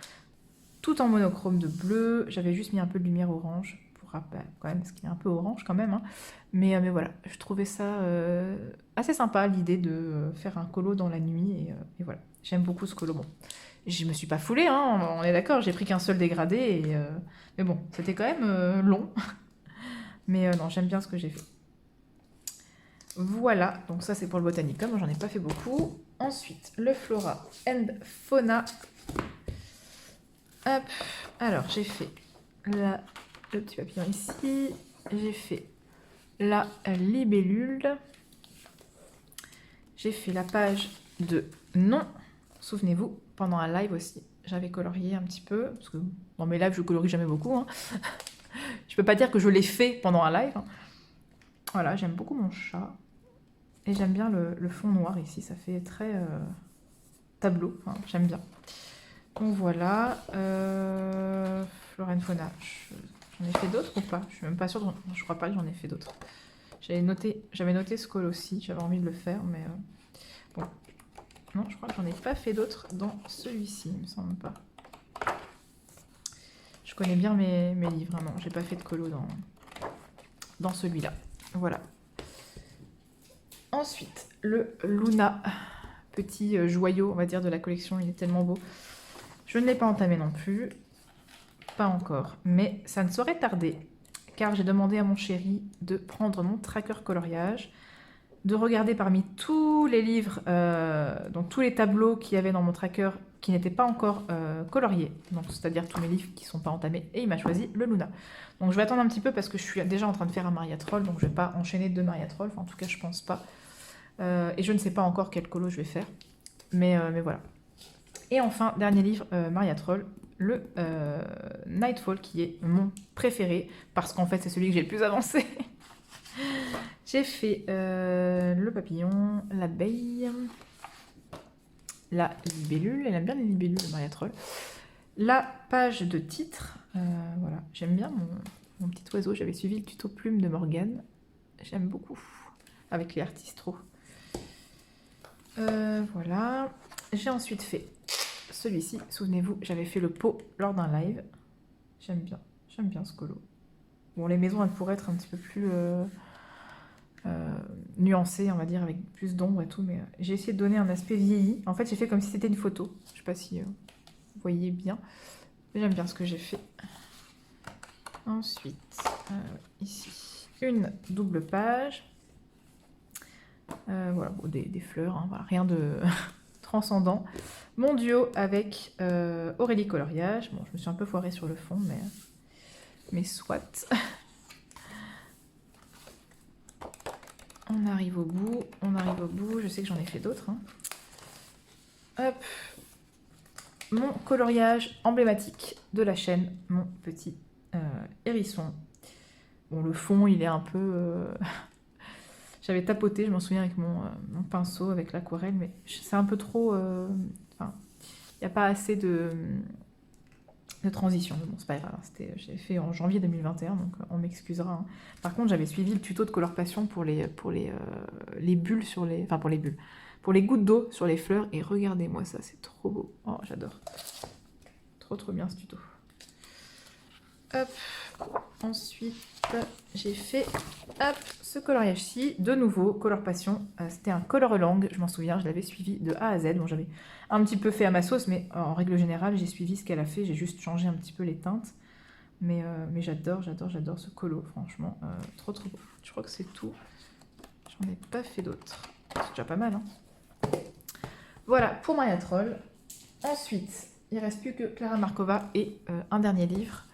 tout en monochrome de bleu, j'avais juste mis un peu de lumière orange, pour rappel quand même, parce qu'il est un peu orange quand même, hein. Mais voilà, je trouvais ça assez sympa, l'idée de faire un colo dans la nuit, et voilà, j'aime beaucoup ce colo. Bon, je me suis pas foulée, hein, on est d'accord, j'ai pris qu'un seul dégradé, mais bon, c'était quand même long, mais non, j'aime bien ce que j'ai fait. Voilà, donc ça c'est pour le Botanicum, j'en ai pas fait beaucoup. Ensuite, le Flora and Fauna. Hop, alors j'ai fait le petit papillon ici, j'ai fait la libellule, j'ai fait la page de nom. Souvenez-vous, pendant un live aussi, j'avais colorié un petit peu, parce que dans mes lives je colorie jamais beaucoup, hein. Je peux pas dire que je l'ai fait pendant un live, hein. Voilà, j'aime beaucoup mon chat. Et j'aime bien le fond noir ici, ça fait très tableau, enfin, j'aime bien. Donc voilà, Flora and Fauna, j'en ai fait d'autres ou pas? Je suis même pas sûre, je crois pas que j'en ai fait d'autres. J'avais noté ce col aussi, j'avais envie de le faire, mais bon. Non, je crois que j'en ai pas fait d'autres dans celui-ci, il me semble pas. Je connais bien mes livres, hein, non, j'ai pas fait de colo dans celui-là. Voilà. Ensuite, le Luna, petit joyau, on va dire, de la collection, il est tellement beau. Je ne l'ai pas entamé non plus, pas encore, mais ça ne saurait tarder, car j'ai demandé à mon chéri de prendre mon tracker coloriage, de regarder parmi tous les livres, donc tous les tableaux qu'il y avait dans mon tracker qui n'étaient pas encore coloriés, donc c'est-à-dire tous mes livres qui ne sont pas entamés, et il m'a choisi le Luna. Donc je vais attendre un petit peu parce que je suis déjà en train de faire un Maria Troll, donc je ne vais pas enchaîner 2 Maria Troll, enfin en tout cas je pense pas. Et je ne sais pas encore quel colo je vais faire, mais voilà. Et enfin, dernier livre, Maria Troll, le Nightfall, qui est mon préféré, parce qu'en fait c'est celui que j'ai le plus avancé. J'ai fait le papillon, l'abeille, la libellule, elle aime bien les libellules de Maria Troll, la page de titre, voilà, j'aime bien mon petit oiseau, j'avais suivi le tuto plume de Morgane, j'aime beaucoup, avec les artistraux. Voilà, j'ai ensuite fait celui-ci, souvenez-vous, j'avais fait le pot lors d'un live, j'aime bien ce colo. Bon, les maisons, elles pourraient être un petit peu plus nuancées, on va dire, avec plus d'ombre et tout, mais j'ai essayé de donner un aspect vieilli. En fait, j'ai fait comme si c'était une photo, je sais pas si vous voyez bien, mais j'aime bien ce que j'ai fait. Ensuite, ici, une double page. Voilà, bon, des fleurs, hein, voilà, rien de transcendant. Mon duo avec Aurélie Coloriage. Bon, je me suis un peu foirée sur le fond, mais soit. On arrive au bout, je sais que j'en ai fait d'autres, hein. Hop, mon coloriage emblématique de la chaîne, mon petit hérisson. Bon, le fond, il est un peu... J'avais tapoté, je m'en souviens, avec mon pinceau, avec l'aquarelle, mais c'est un peu trop... Enfin, il n'y a pas assez de transition. Mais bon, c'est pas grave, j'ai fait en janvier 2021, donc on m'excusera, hein. Par contre, j'avais suivi le tuto de Color Passion pour les bulles sur les... Enfin, pour les bulles. Pour les gouttes d'eau sur les fleurs, et regardez-moi ça, c'est trop beau. Oh, j'adore. Trop bien ce tuto. Hop. Ensuite, j'ai fait ce coloriage-ci, de nouveau, Color Passion. C'était un Color Lang, je m'en souviens, je l'avais suivi de A à Z. Bon, j'avais un petit peu fait à ma sauce, mais en règle générale, j'ai suivi ce qu'elle a fait. J'ai juste changé un petit peu les teintes. Mais j'adore ce colo, franchement. Trop beau. Je crois que c'est tout. J'en ai pas fait d'autres. C'est déjà pas mal, hein. Voilà, pour Maria Troll. Ensuite, il ne reste plus que Clara Markova et un dernier livre.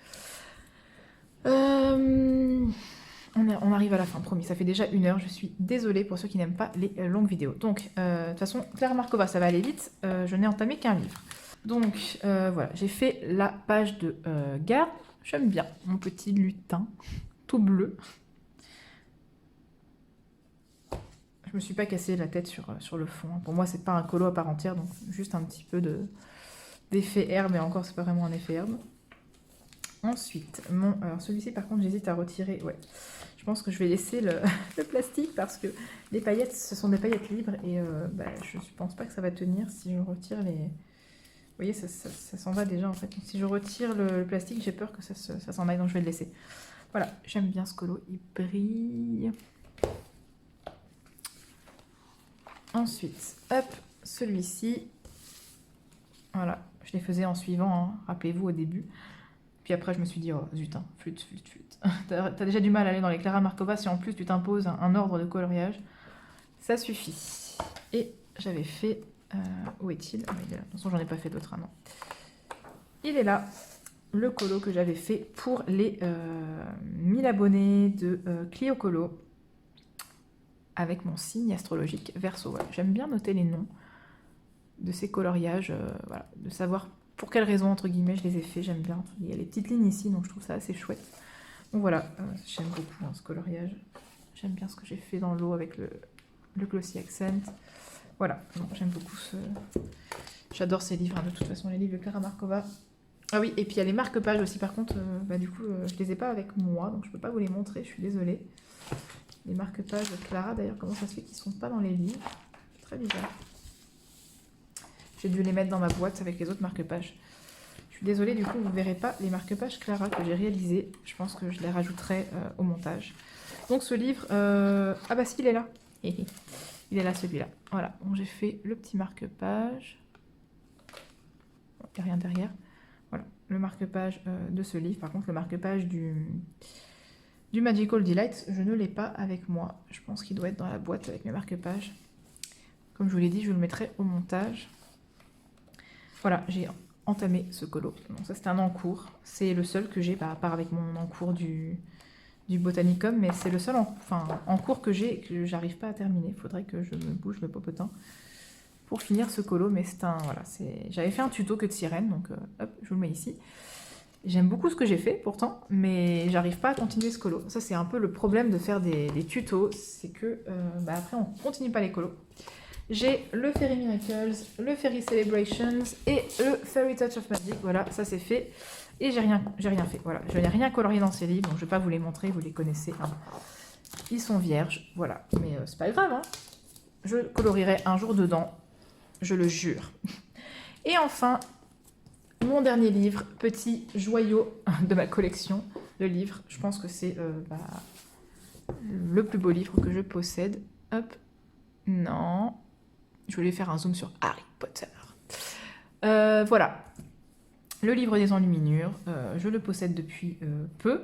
On arrive à la fin, promis, ça fait déjà 1 heure, je suis désolée pour ceux qui n'aiment pas les longues vidéos. Donc, de toute façon, Clara Markova, ça va aller vite, je n'ai entamé qu'un livre. Donc voilà, j'ai fait la page de garde. J'aime bien mon petit lutin tout bleu. Je me suis pas cassé la tête sur le fond. Pour moi, c'est pas un colo à part entière, donc juste un petit peu d'effet herbe, et encore, c'est pas vraiment un effet herbe. Ensuite, alors celui-ci, par contre, j'hésite à retirer. Ouais, je pense que je vais laisser le plastique parce que les paillettes, ce sont des paillettes libres et je pense pas que ça va tenir si je retire les. Vous voyez, ça s'en va déjà en fait. Donc, si je retire le plastique, j'ai peur que ça s'en aille, donc je vais le laisser. Voilà, j'aime bien ce colo, il brille. Ensuite, hop, celui-ci. Voilà, je les faisais en suivant, hein, rappelez-vous au début. Puis après, je me suis dit, oh zut, hein, flûte. T'as déjà du mal à aller dans les Clara Markova, si en plus tu t'imposes un ordre de coloriage, ça suffit. Et j'avais fait... où est-il? Ah, il est là. De toute façon, j'en ai pas fait d'autres, hein, non. Il est là, le colo que j'avais fait pour les 1000 abonnés de Clio Colo, avec mon signe astrologique Verseau. Voilà. J'aime bien noter les noms de ces coloriages, voilà, de savoir pour quelles raisons, entre guillemets, je les ai faits. J'aime bien. Il y a les petites lignes ici, donc je trouve ça assez chouette. Donc voilà, j'aime beaucoup hein, ce coloriage. J'aime bien ce que j'ai fait dans l'eau avec le Glossy Accent. Voilà, bon, j'aime beaucoup ce... J'adore ces livres, hein, de toute façon, les livres de Clara Markova. Ah oui, et puis il y a les marque-pages aussi, par contre, du coup, je les ai pas avec moi, donc je peux pas vous les montrer, je suis désolée. Les marque-pages de Clara, d'ailleurs, comment ça se fait qu'ils sont pas dans les livres? Très bizarre. J'ai dû les mettre dans ma boîte avec les autres marque-pages. Je suis désolée, du coup, vous ne verrez pas les marque-pages Clara que j'ai réalisés. Je pense que je les rajouterai au montage. Donc ce livre... Ah bah si, il est là. Il est là, celui-là. Voilà, donc j'ai fait le petit marque-page. Il n'y a rien derrière. Voilà, le marque-page de ce livre. Par contre, le marque-page du Magical Delight, je ne l'ai pas avec moi. Je pense qu'il doit être dans la boîte avec mes marque-pages. Comme je vous l'ai dit, je vous le mettrai au montage. Voilà, j'ai entamé ce colo. Donc ça, c'est un encours. C'est le seul que j'ai, à part avec mon encours du Botanicum, mais c'est le seul encours que j'ai et que j'arrive pas à terminer. Il faudrait que je me bouge le popotin pour finir ce colo, mais c'est un... Voilà, j'avais fait un tuto que de sirène, donc hop, je vous le mets ici. J'aime beaucoup ce que j'ai fait, pourtant, mais j'arrive pas à continuer ce colo. Ça, c'est un peu le problème de faire des tutos, c'est que après, on continue pas les colos. J'ai le Fairy Miracles, le Fairy Celebrations et le Fairy Touch of Magic. Voilà, ça c'est fait. Et j'ai rien fait. Voilà, je n'ai rien colorié dans ces livres, donc je ne vais pas vous les montrer, vous les connaissez. Hein. Ils sont vierges, voilà. Mais c'est pas grave, hein. Je colorierai un jour dedans, je le jure. Et enfin, mon dernier livre, petit joyau de ma collection de livres. Je pense que c'est le plus beau livre que je possède. Hop, non... Je voulais faire un zoom sur Harry Potter. Voilà. Le livre des enluminures. Je le possède depuis peu.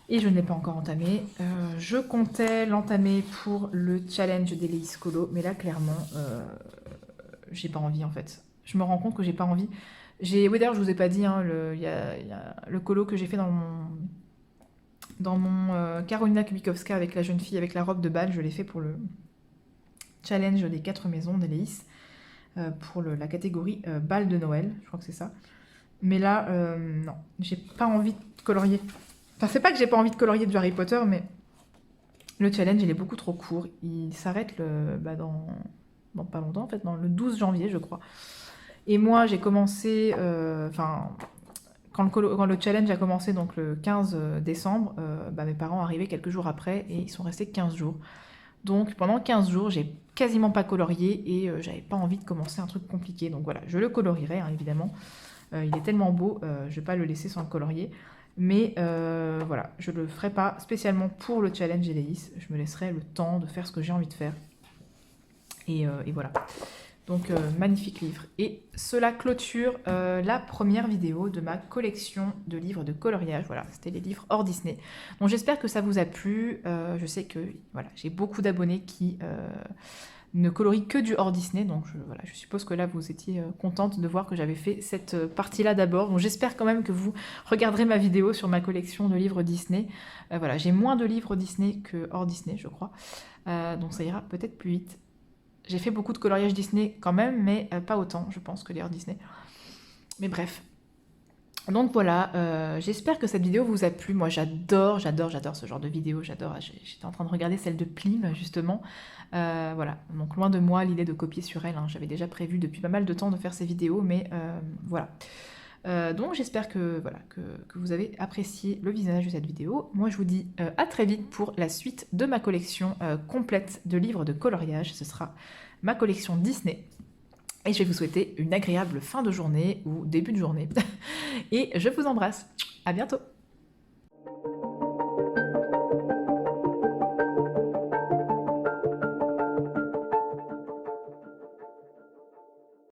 Et je ne l'ai pas encore entamé. Je comptais l'entamer pour le challenge d'Eleis Colo. Mais là, clairement, j'ai pas envie en fait. Je me rends compte que j'ai pas envie. Oui, d'ailleurs, je vous ai pas dit, hein, il y a le colo que j'ai fait dans mon Karolina Kubikowska avec la jeune fille avec la robe de bal. Je l'ai fait pour le challenge des 4 maisons d'Eleis pour la catégorie bal de Noël, je crois que c'est ça. Mais là, non, j'ai pas envie de colorier. Enfin, c'est pas que j'ai pas envie de colorier du Harry Potter, mais le challenge, il est beaucoup trop court. Il s'arrête dans pas longtemps, en fait, dans le 12 janvier, je crois. Et moi, j'ai commencé... quand le challenge a commencé, donc le 15 décembre, mes parents arrivaient quelques jours après et ils sont restés 15 jours. Donc pendant 15 jours, j'ai quasiment pas colorié et j'avais pas envie de commencer un truc compliqué. Donc voilà, je le colorierai, hein, évidemment. Il est tellement beau, je vais pas le laisser sans le colorier. Mais voilà, je le ferai pas spécialement pour le challenge Eleis. Je me laisserai le temps de faire ce que j'ai envie de faire. Et voilà. Donc magnifique livre. Et cela clôture la première vidéo de ma collection de livres de coloriage. Voilà, c'était les livres hors Disney. Donc j'espère que ça vous a plu. Je sais que voilà, j'ai beaucoup d'abonnés qui ne colorient que du hors Disney. Donc je suppose que là vous étiez contente de voir que j'avais fait cette partie-là d'abord. Donc j'espère quand même que vous regarderez ma vidéo sur ma collection de livres Disney. Voilà, j'ai moins de livres Disney que hors Disney, je crois. Donc ça ira peut-être plus vite. J'ai fait beaucoup de coloriage Disney quand même, mais pas autant, je pense, que les Disney. Mais bref. Donc voilà, j'espère que cette vidéo vous a plu. Moi, j'adore ce genre de vidéo. J'adore. J'étais en train de regarder celle de Plim, justement. Voilà. Donc loin de moi l'idée de copier sur elle, hein. J'avais déjà prévu depuis pas mal de temps de faire ces vidéos, mais voilà. Donc j'espère que, voilà, que vous avez apprécié le visionnage de cette vidéo. Moi, je vous dis à très vite pour la suite de ma collection complète de livres de coloriage. Ce sera ma collection Disney. Et je vais vous souhaiter une agréable fin de journée ou début de journée. Et je vous embrasse. À bientôt.